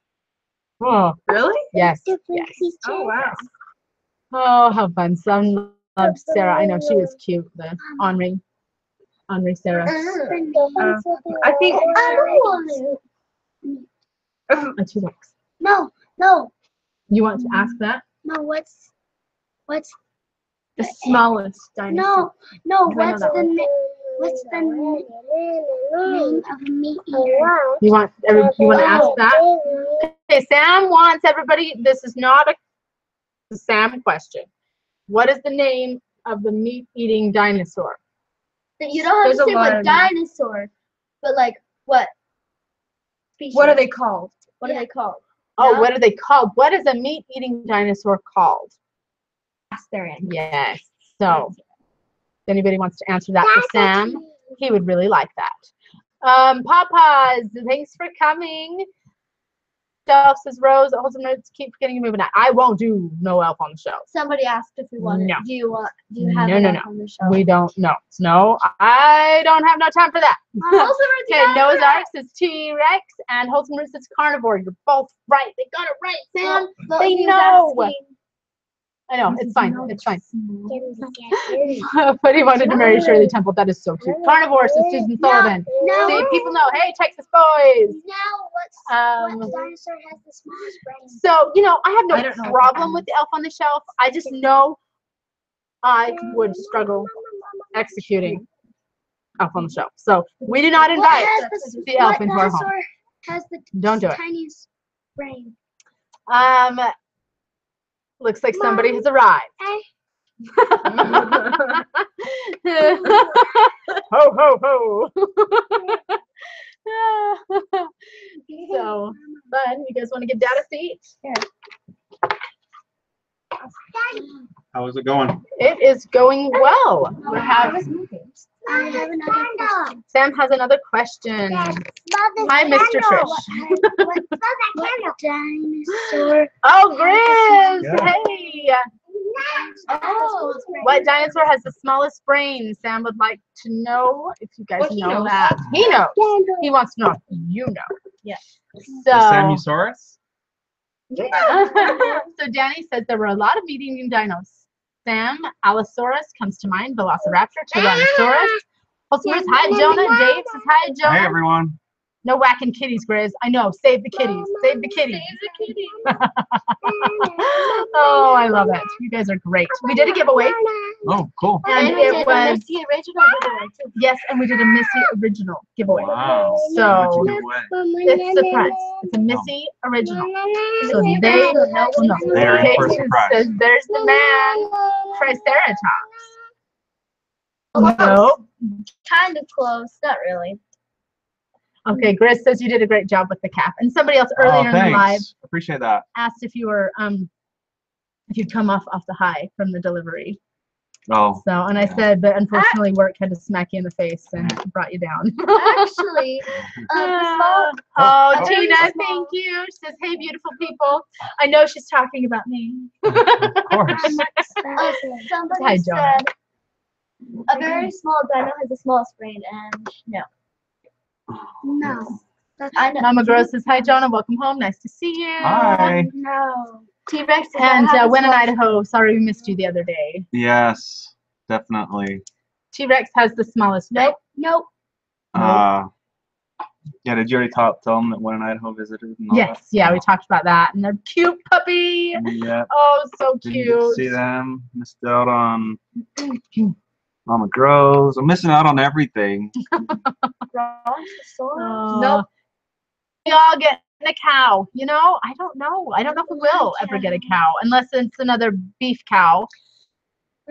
Oh, Really? yes. Yes. Oh wow. Oh, how fun. Some loved Sarah. I know she was cute. The Henri Sarah. I think A T-Rex. No. You want to ask that? No, what's the smallest dinosaur. no, I know that one. what's the name of a meat eater? You want to ask that? Okay, Sam wants everybody. This is not a Sam question. What is the name of the meat-eating dinosaur? You don't have There's to a say lot what of them. dinosaur, but like what species? What are they called? What are they called? Oh, No? what are they called? What is a meat-eating dinosaur called? Astarian. Yes. So, if anybody wants to answer that for Sam, he would really like that. Papa's, thanks for coming. Shelf says Rose, Wholesome Roots, keep forgetting to move it. I won't do no elf on the shelf. Somebody asked if we wanted. No. Do you have No, an no, elf no. on the show? We don't. No, I don't have no time for that. Okay, Noah's Ark says T-Rex and Wholesome Roots says carnivore. You're both right. They got it right, Sam. They know. I know. It's fine. It's fine. But he wanted to marry Shirley Temple. That is so cute. Carnivore says Susan Sullivan. See, people know. Hey, Texas boys. Now, what dinosaur has the smallest brain? So, I have I don't know no what problem with the elf on the shelf. I just know I would struggle executing elf on the shelf. So we do not invite the elf into our home. Dinosaur has the Don't do it. tiniest brain? Looks like somebody has arrived. Ho, ho, ho. So, fun. You guys want to give Dad a seat? How is it going? It is going well. We have I have another question. Sam has another question. Hi, Mr. Trish. What dinosaur? Oh, Grizz! Yeah. Hey! What dinosaur has the smallest brain? Sam would like to know if you guys Well, he know knows. that. He knows. He wants to know if you know. Yeah. So, Samusaurus? so Danny says there were a lot of meat-eating dinos. Sam, Allosaurus comes to mind, Velociraptor, Tyrannosaurus. Wholesome, hi, Jonah. Dave says hi, Hey, Jonah. everyone. No whacking kitties, Grizz. I know. Save the kitties. Save the kitties. Oh, I love it. You guys are great. We did a giveaway, Oh, cool. and we it did a was Missy original giveaway too. yes, and we did a Missy original giveaway. Wow. So What'd you give away? it's a surprise. It's a Missy original. So they They're in for a Jason surprise. says there's the man, Triceratops. Nope. Kind of close, not really. Okay, Gris says you did a great job with the cap. And somebody else earlier in the live Thanks. Appreciate that. asked if you were if you'd come off the high from the delivery. Oh. So, and I said, but unfortunately work had to smack you in the face and brought you down. Actually, the small, Oh, Oh. Tina, thank you. She says, hey, beautiful people. I know she's talking about me. Of course. somebody Hi, Jonah. said a very small dino has the smallest brain, and no. No. I know. Mama Gross says, hi, Jonah. Welcome home. Nice to see you. Hi. No. T-Rex does And not have the Win in smallest Idaho. Sorry we missed you the other day. Yes, definitely. T-Rex has the smallest. Nope. Nope. Yeah, did you already tell them that when in Idaho visited? And all Yes, yeah, we talked about that. And they're cute puppy. that? Yeah. Oh, so Didn't get to cute. see them. Missed out on Mama Grows. I'm missing out on everything. Brontosaurus? Nope. We all get a cow, you know? I don't know. I don't know if we will ever get a cow unless it's another beef cow.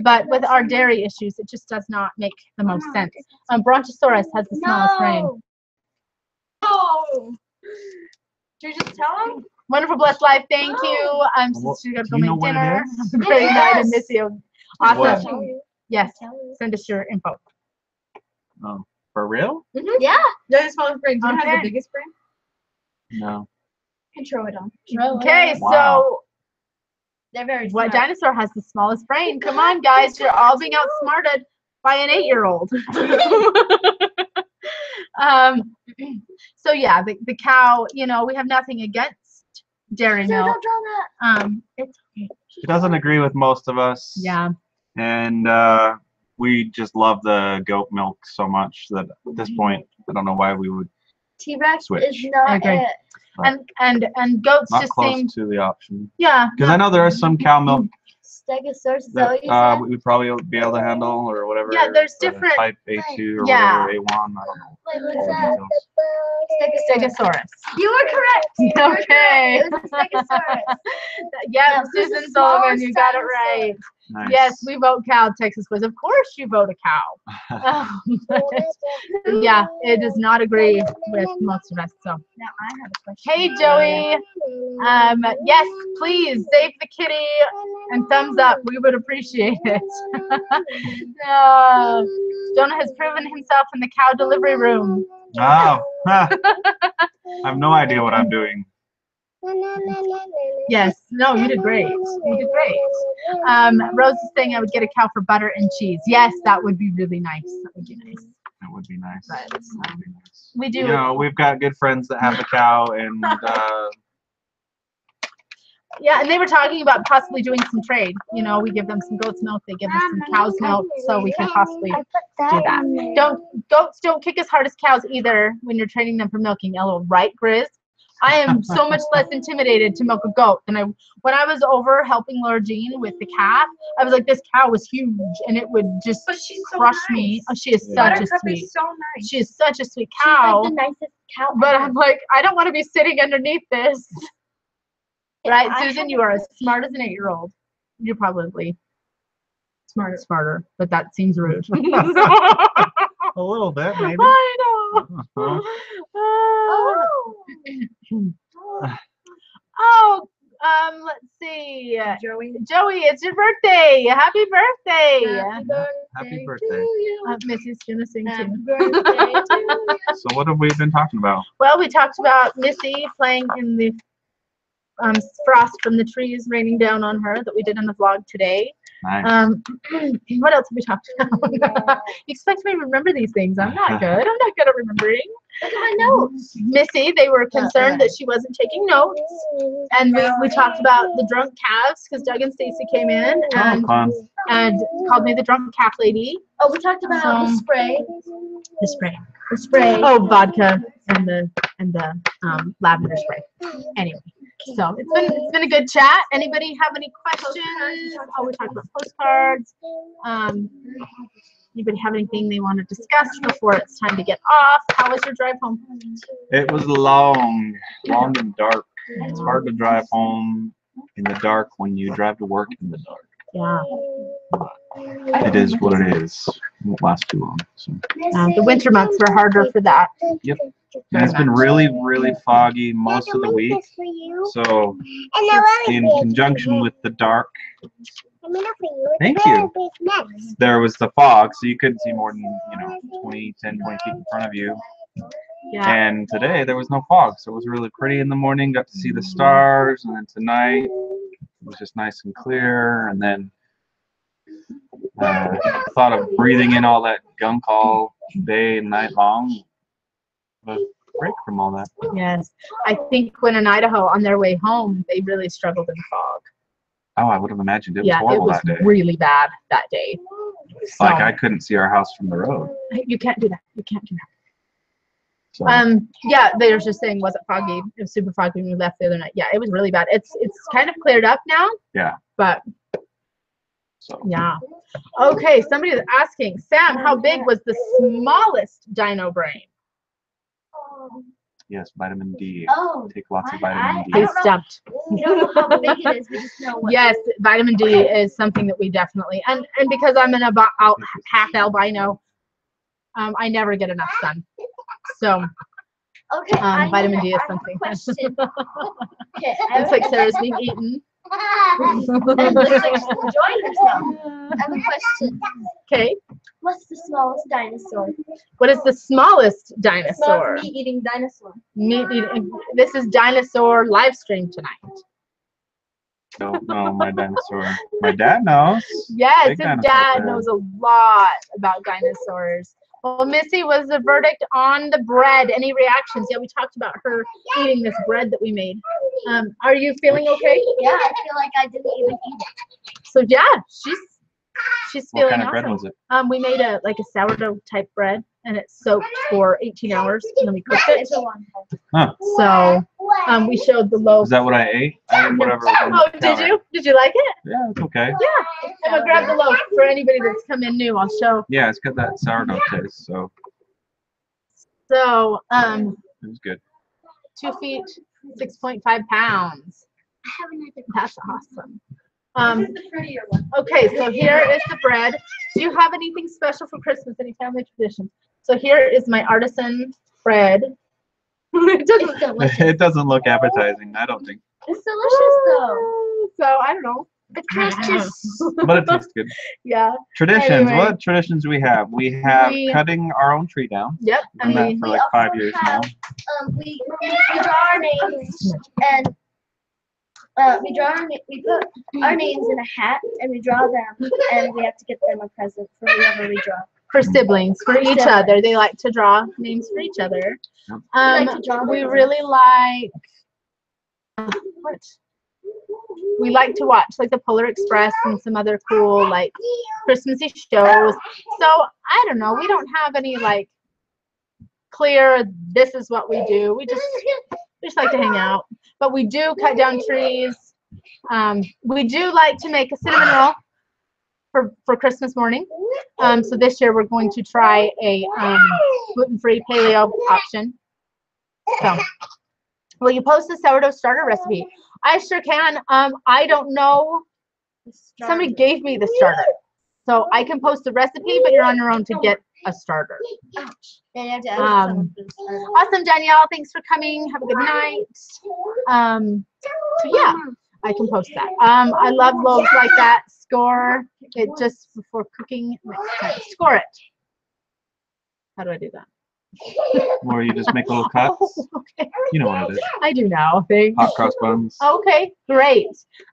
But with our dairy issues, it just does not make the most sense. Brontosaurus has the smallest brain. Oh. Did you just tell him? Wonderful, blessed life. Thank you. Well, Since you got to do go you know make what it dinner. is? Have a great night and miss you. Awesome. What? Yes. Send us your info. Oh, for real? Yeah. They're the smallest brain. Do you know Okay. have the biggest brain? No. Control it on. Okay, Wow. so They're very what smart. dinosaur has the smallest brain? Come on, guys. You're all being outsmarted by an 8-year-old. So yeah, the cow, you know, we have nothing against dairy Sir, milk. don't draw that. It's okay. She doesn't agree with most of us. Yeah. And we just love the goat milk so much that at this point, I don't know why we would T-Rex Switch. is not I agree. it. And goats not just close seem, to the option. yeah. Because I know there is some cow milk Stegosaurus, is that that what you said? we would probably be able to handle or whatever. Yeah, there's the different- type A2 or Yeah. whatever, A1, I don't know. Wait, all what's the that? details. Stegosaurus. You were correct. You were Okay. correct. It was a Stegosaurus. Yeah, Now, who's Susan the Sullivan, smallest you got it dinosaur? right. Nice. Yes, we vote cow, Texas Quiz. Of course you vote a cow. Yeah, it does not agree with most of us. So, Now I have a question. hey Joey, yes, please save the kitty and thumbs up. We would appreciate it. Jonah has proven himself in the cow delivery room. Oh, I have no idea what I'm doing. Yes, no, you did great. You did great. Rose is saying I would get a cow for butter and cheese. Yes, that would be really nice. That would be nice. That would be nice. But, That would be nice. We do. You know, we've got good friends that have a cow, and Yeah, and they were talking about possibly doing some trade. You know, we give them some goat's milk, they give us some cow's milk, so we can possibly do that. Goats don't kick as hard as cows either when you're training them for milking. LOL, right, Grizz? I am so much less intimidated to milk a goat than when I was over helping Laura Jean with the calf. I was like, this cow was huge, and it would just But she's so crush nice. me. Oh, she is such a Buttercup sweet. is so nice. She is such a sweet She's cow. like the nicest cow. But ever. I'm like, I don't want to be sitting underneath this. Right, I Susan, have you are as smart as an 8-year-old. You're probably smarter, but that seems rude. a little bit, maybe. I know. Oh, let's see. Joey. Joey, it's your birthday. Happy birthday. Happy birthday. Missy's gonna sing Happy too. birthday to you. So what have we been talking about? Well, we talked about Missy playing in the frost from the trees raining down on her that we did in the vlog today. Nice. What else have we talked about? You expect me to remember these things. I'm not good. I'm not good at remembering. Look at my notes. Missy, they were concerned that she wasn't taking notes. And we talked about the drunk calves because Doug and Stacy came in Oh, fun. and called me the drunk calf lady. Oh, we talked about the spray. The spray. The spray. Oh, vodka and the lavender spray. Anyway, so it's been a good chat. Anybody have any questions? Oh, we talked about postcards. Anybody have anything they want to discuss before it's time to get off? How was your drive home? It was long and dark. It's hard to drive home in the dark when you drive to work in the dark. Yeah. But it is what it is. It won't last too long. So. The winter months were harder for that. Yep. And it's been really, really foggy most of the week. So, in conjunction with the dark, thank you. There was the fog, so you couldn't see more than 20 feet in front of you. Yeah. And today there was no fog, so it was really pretty in the morning. Got to see the stars, and then tonight it was just nice and clear. And then thought of breathing in all that gunk all day and night long. But break from all that. Yes. I think when in Idaho on their way home, they really struggled in the fog. Oh, I would have imagined it was Yeah, it horrible was that day. really bad that day. So, Like I couldn't see our house from the road. you can't do that. You can't do that. So. Yeah, they were just saying, was it foggy? It was super foggy when we left the other night. Yeah, it was really bad. It's kind of cleared up now. Yeah. But So. yeah. Okay, somebody is asking, Sam, how big was the smallest dino brain? Yes, vitamin D. Oh, Take lots of vitamin D. He's stumped. we don't know how big it is. We just know what. Yes, vitamin D is something that we definitely, and because I'm an half albino, I never get enough sun. So Okay. vitamin D is something. Question. Okay. It's like Sarah's being eaten. And looks like she's enjoying herself. I have a question. Okay. What's the smallest dinosaur? What is the smallest dinosaur? Smallest meat-eating dinosaur. Meat eating. This is Dinosaur live stream tonight. Don't know my dinosaur. My dad knows. Yes, Big his dinosaur dad fan. knows a lot about dinosaurs. Well, Missy, was the verdict on the bread? Any reactions? Yeah, we talked about her eating this bread that we made. Are you feeling okay? Yeah, I feel like I didn't even eat it. So yeah, she's What feeling kind of awesome. bread was it? We made a sourdough type bread, and it's soaked for 18 hours, and then we cooked it. It's a long time. Huh. So we showed the loaf. Is that what I ate? I ate whatever was on the Oh, did counter. you? Did you like it? Yeah, it's okay. Yeah. I'm gonna grab the loaf for anybody that's come in new. I'll show. Yeah, it's got that sourdough taste, so So it was good. 2 feet, 6.5 pounds. That's awesome. The prettier one. Okay, so here is the bread. Do you have anything special for Christmas? Any family traditions? So here is my artisan bread. It doesn't. It's delicious. It doesn't look appetizing, I don't think. It's delicious though. So I don't know. It tastes. But it tastes good. Yeah. Traditions. Anyway. What traditions do we have? We have We- cutting our own tree down. Yep. Done that And for we like 5 also years have- now. We draw our names and we put our names in a hat and we draw them and we have to get them a present for whoever we draw. for siblings, for each Siblings. other. They like to draw names for each other. Yep. like to draw We them. really like what? We like to watch like the Polar Express and some other cool like Christmassy shows. So I don't know. We don't have any like clear. This is what we do. We just like to hang out. But we do cut down trees. We do like to make a cinnamon roll for Christmas morning. So this year we're going to try a gluten-free paleo option. So, will you post the sourdough starter recipe? I sure can. I don't know. Somebody gave me the starter, so I can post the recipe, but you're on your own to get a starter. Yeah, you have to edit someone for the starter. Awesome, Danielle. Thanks for coming. Have a good night. So yeah, I can post that. I love loaves like that. Score it just before cooking next time. Score it. How do I do that? Or you just make little cuts. Okay. You know what it is. I do now. Thanks. Hot cross buns. Okay, great.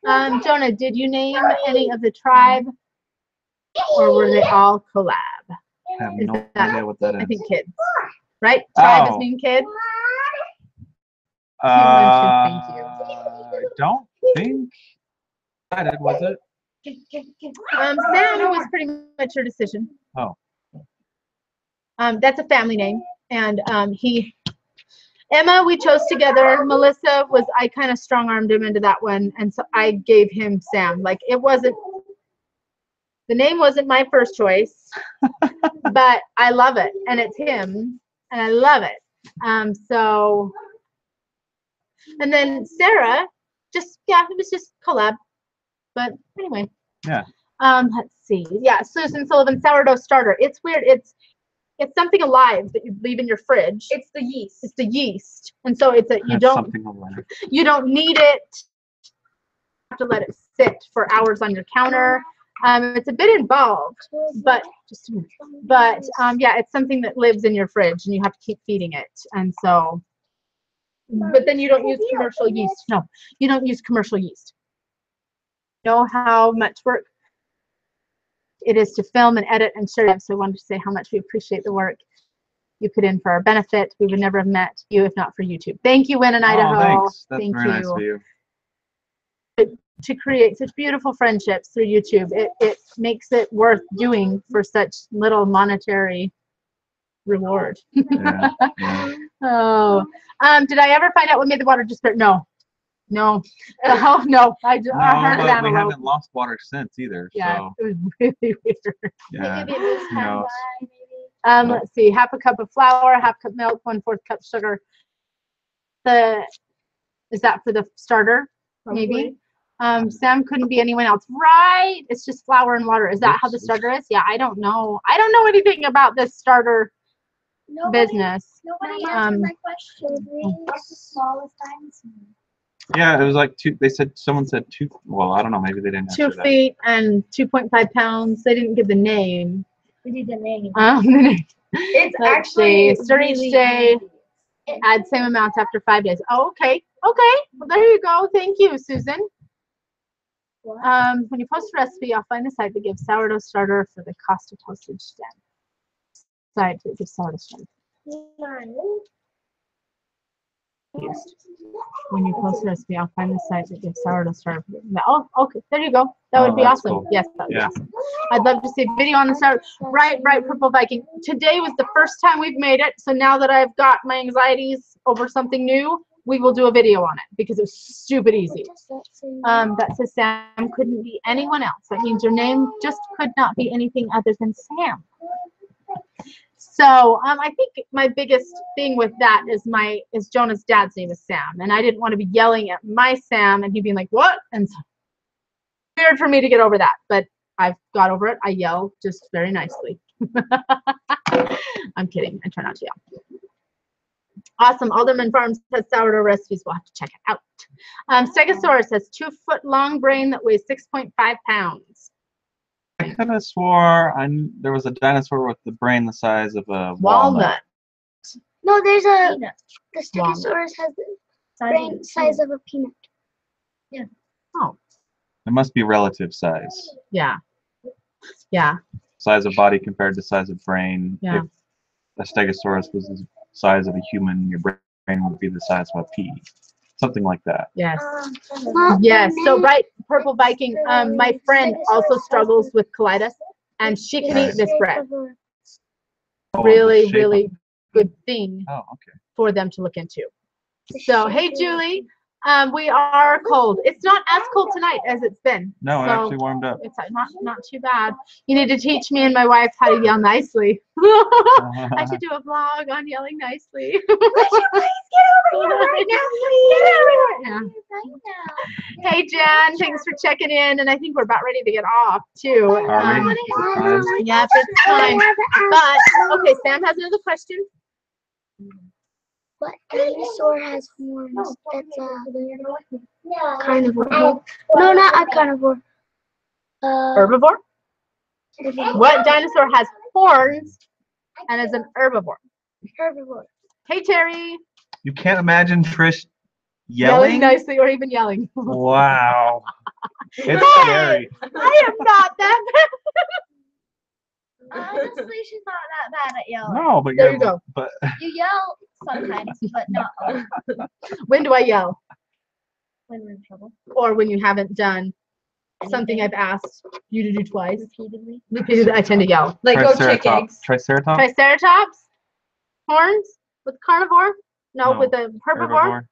Jonah, did you name any of the tribe, or were they all collab? I have Is no that- idea what that is. I think kids, right? Tribe is Oh. mean kids. I don't think I did, was it? Sam was pretty much your decision. Oh. That's a family name, and Emma we chose together. Melissa I kind of strong-armed him into that one, and so I gave him Sam. Like the name wasn't my first choice, but I love it, and it's him, and I love it. So, and then Sarah, it was just collab. But anyway. Yeah. Let's see. Yeah, Susan Sullivan sourdough starter. It's weird. It's something alive that you leave in your fridge. It's the yeast. It's the yeast, and so it's That's something alive. you don't need it. You have to let it sit for hours on your counter. It's a bit involved, but yeah, it's something that lives in your fridge, and you have to keep feeding it, and so. But then you don't use commercial yeast. No, you don't use commercial yeast. You know how much work it is to film and edit and share. So I wanted to say how much we appreciate the work you put in for our benefit. We would never have met you if not for YouTube. Thank you, Win in Idaho. Oh, thanks. That's Thank very you. nice of you. To create such beautiful friendships through YouTube, it makes it worth doing for such little monetary reward. Yeah, yeah. Oh, did I ever find out what made the water disappear? No. Oh no, I No, heard but that we alone. haven't lost water since either. Yeah, So, it was really weird. yeah. Maybe it was Who knows? maybe. Let's see, half a cup of flour, half cup milk, 1/4 cup sugar. Is that for the starter? Maybe. Sam couldn't be anyone else. Right. It's just flour and water. Is that how the starter is? Yeah, I don't know. I don't know anything about this starter business. Nobody answered my question. What's the smallest dinosaur? Yeah, it was like someone said 2. Well, I don't know. Maybe they didn't. 2 feet and 2.5 pounds. They didn't give the name. We need the name. It's Let's actually see. Start each day. Add same amount after 5 days. Oh, okay. Okay. Well, there you go. Thank you, Susan. When you post a recipe, I'll find the site that gives sourdough starter for the cost of postage stamp. Site that gives sourdough starter. When you post a recipe, I'll find the site that gives sourdough starter. Oh, okay. There you go. That would be that's awesome. cool. Yes, that would be awesome. I'd love to see a video on the sourdough. Right, Purple Viking. Today was the first time we've made it, so now that I've got my anxieties over something new, we will do a video on it because it was stupid easy. That says Sam couldn't be anyone else. That means your name just could not be anything other than Sam. So I think my biggest thing with that is Jonah's dad's name is Sam, and I didn't want to be yelling at my Sam and he'd be like, "What?" And so weird for me to get over that, but I've got over it. I yell just very nicely. I'm kidding. I try not to yell. Awesome. Alderman Farms has sourdough recipes. We'll have to check it out. Stegosaurus has 2-foot-long brain that weighs 6.5 pounds. I could have swore there was a dinosaur with the brain the size of a Walnut. No, there's a. Peanut. The Stegosaurus has the brain size of a peanut. Oh, It must be relative size. yeah. Yeah. Size of body compared to size of brain. Yeah. If a Stegosaurus was the size of a human, your brain would be the size of a pea. Something like that. Yes. Yes. So, right, Purple Viking, my friend also struggles with colitis, and she can eat this bread. Oh, Really, the shape really good thing Oh, okay. for them to look into. So, hey, Julie, we are cold. It's not as cold tonight as it's been. No, it So, actually warmed up. it's not too bad. You need to teach me and my wife how to yell nicely. I should do a vlog on yelling nicely. Yeah. Hey Jan, thanks for checking in, and I think we're about ready to get off too. Are we? Yep, it's time. But okay, Sam has another question. What dinosaur has horns? It's a carnivore. No, not a carnivore. Herbivore? What dinosaur has horns and is an herbivore? Herbivore. Hey Terry. You can't imagine Trish Yelling yelling? nicely or even yelling. Wow. It's Hey! scary. I am not that Honestly, she's not that bad at yelling. No, but There you go. But You yell sometimes, but not always bad. When do I yell? when we're in trouble. Or when you haven't done something I've asked you to do twice. Repeatedly. Repeatedly, I tend to yell. Like go chick eggs. Triceratops? Triceratops? Horns? With carnivore? No, with a herbivore?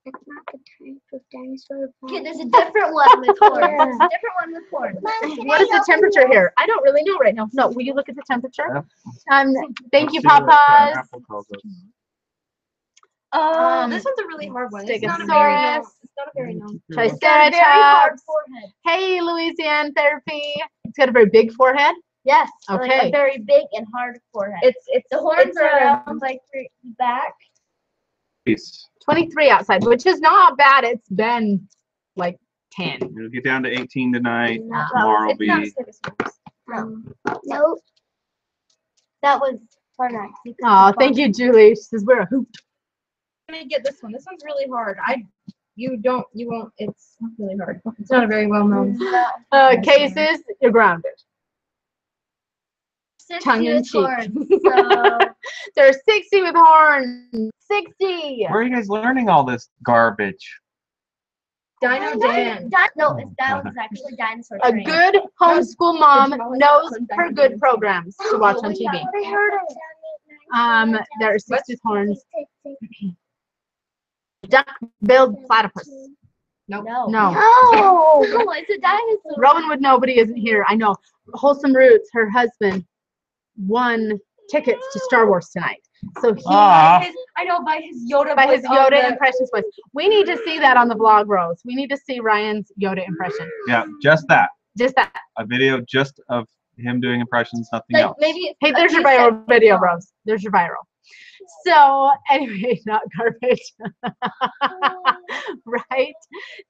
It's not the type of dinosaur. Okay, there's a different one with horns. There's a different one with horns. What is the temperature here? I don't really know right now. No, will you look at the temperature? Yep. Thank you, Let's see what Papas. Apple tells us. Oh, this one's a really hard one. It's not a very, Stegosaurus. it's not a very known. Got a very Triceratops. hard forehead. Hey, Louisiana Therapy. It's got a very big forehead. Yes. Like Okay. a very big and hard forehead. It's The horns are around like the back. Peace. 23 outside, which is not bad. It's been like 10. We'll get down to 18 tonight. Well, Tomorrow will it's not be. as good as yours. Nope. That was fun. Oh, thank you, Julie. She says we're a hoot. I'm gonna get this one. This one's really hard. You won't. It's really hard. It's not a very well known. Cases, you're grounded. Tongue in cheek. So There's 60 with horns. 60. Where are you guys learning all this garbage? Dino Dan. that was actually Dinosaur. A training. good homeschool mom knows her good programs to watch on TV. I heard it. There are 60 with horns. Duck-billed platypus. No. No. Oh. No, it's a dinosaur. Rowan would know, but he isn't here. I know. Wholesome Roots, her husband, won tickets to Star Wars tonight. So he, Ah. I know by his Yoda. by his voice on Yoda the- impressions voice. We need to see that on the vlog, Rose. We need to see Ryan's Yoda impression. Yeah, just that. Just that. A video just of him doing impressions, nothing Like else. maybe. Hey, there's your viral video, Rose. There's your viral. So anyway, not garbage. Right?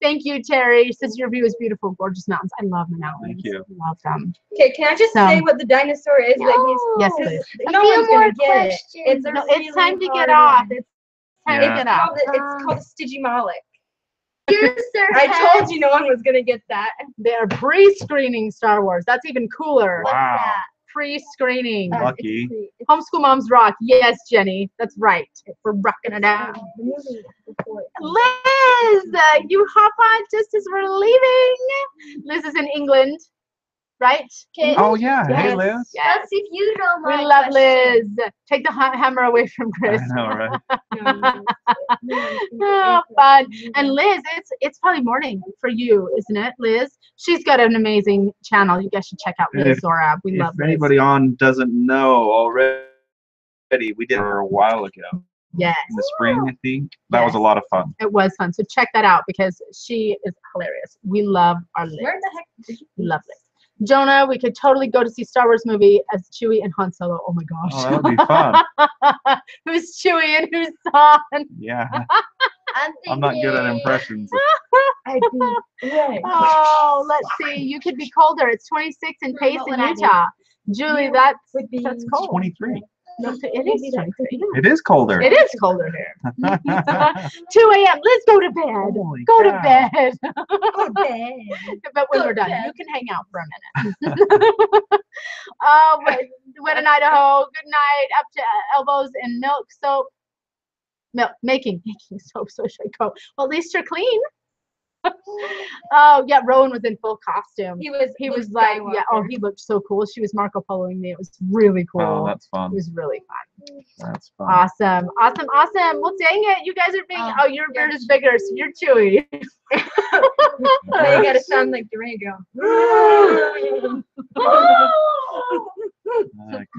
Thank you, Terry. Says your view is beautiful, gorgeous mountains. I love the mountains. Thank you. Love them. Okay, can I just So- say what the dinosaur is that he's? Yes, No. please. No one's gonna get it. It's a No, really it's time to get hard off. one. It's time Yeah. to get off. It's called a Stygimoloch. Here's their I head. told you no one was gonna get that. They're pre-screening Star Wars. That's even cooler. Wow. Pre-screening. Lucky. Homeschool moms rock. Yes, Jenny. That's right. We're rocking it out. Liz, you hop on just as we're leaving. Liz is in England, right? Okay. Oh yeah. Hey Yes. Liz. Yes. Let's see if you know my We love question. Liz. Take the hammer away from Chris. I know, right? Oh, fun. And Liz, it's probably morning for you, isn't it, Liz? She's got an amazing channel. You guys should check out Liz If- Zora. We love If Liz. anybody on doesn't know already, we did her a while ago Yes, in the spring, I think. That was a lot of fun. it was fun. So check that out because she is hilarious. We love our Liz. Where the heck did you? We love Liz. Jonah, we could totally go to see Star Wars movie as Chewie and Han Solo. Oh my gosh. Oh, that would be fun. Who's Chewie and who's Han? Yeah. I'm thinking. I'm not good at impressions. Oh, let's see. You could be colder. It's 26 in Pace in what I do. Utah. Julie, that's be that's cold. 23. No, it is 23. It is colder. It is colder here. 2 a.m. Let's go to bed. Holy Go to cow. bed. Go bed. But when Go we're to done, bed. you can hang out for a minute. Oh, when in Idaho. Good night. Up to elbows in milk soap. Milk making soap. So should I go? Well, at least you're clean. Oh yeah, Rowan was in full costume. He was like, yeah. Oh, he looked so cool. She was Marco Poloing me. It was really cool. Oh, that's It fun. was really fun. That's fun. Awesome. Well, dang it. You guys are being, Oh, oh, your beard is bigger, so you're chewy. Oh, you gotta sound like Durango.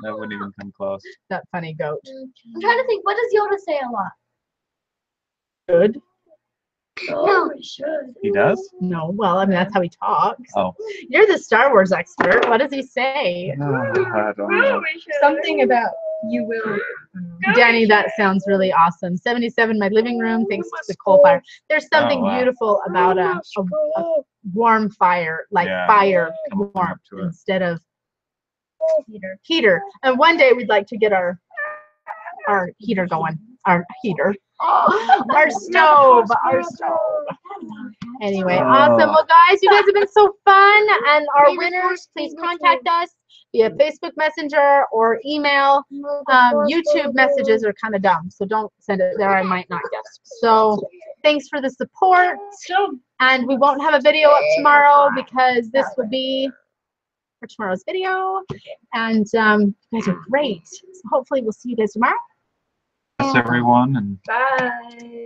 That wouldn't even come close. That funny goat. I'm trying to think. What does Yoda say a lot? Good. No, he should. He does? No, well, I mean, that's how he talks. Oh. You're the Star Wars expert. What does he say? I don't know. Something about you will. Danny, that sounds really awesome. 77, my living room, thanks to the coal fire. There's something Oh, wow. beautiful about a warm fire, like Yeah. fire Come up warmth to it. instead of heater. And one day we'd like to get our heater going. Our heater. Our stove. Anyway, awesome. Well, guys, you guys have been so fun. And our winners, please contact us via Facebook Messenger or email. YouTube messages are kind of dumb, so don't send it there. I might not guess. So thanks for the support. And we won't have a video up tomorrow because this will be for tomorrow's video. And you guys are great. So hopefully we'll see you guys tomorrow. Thanks, everyone. And Bye.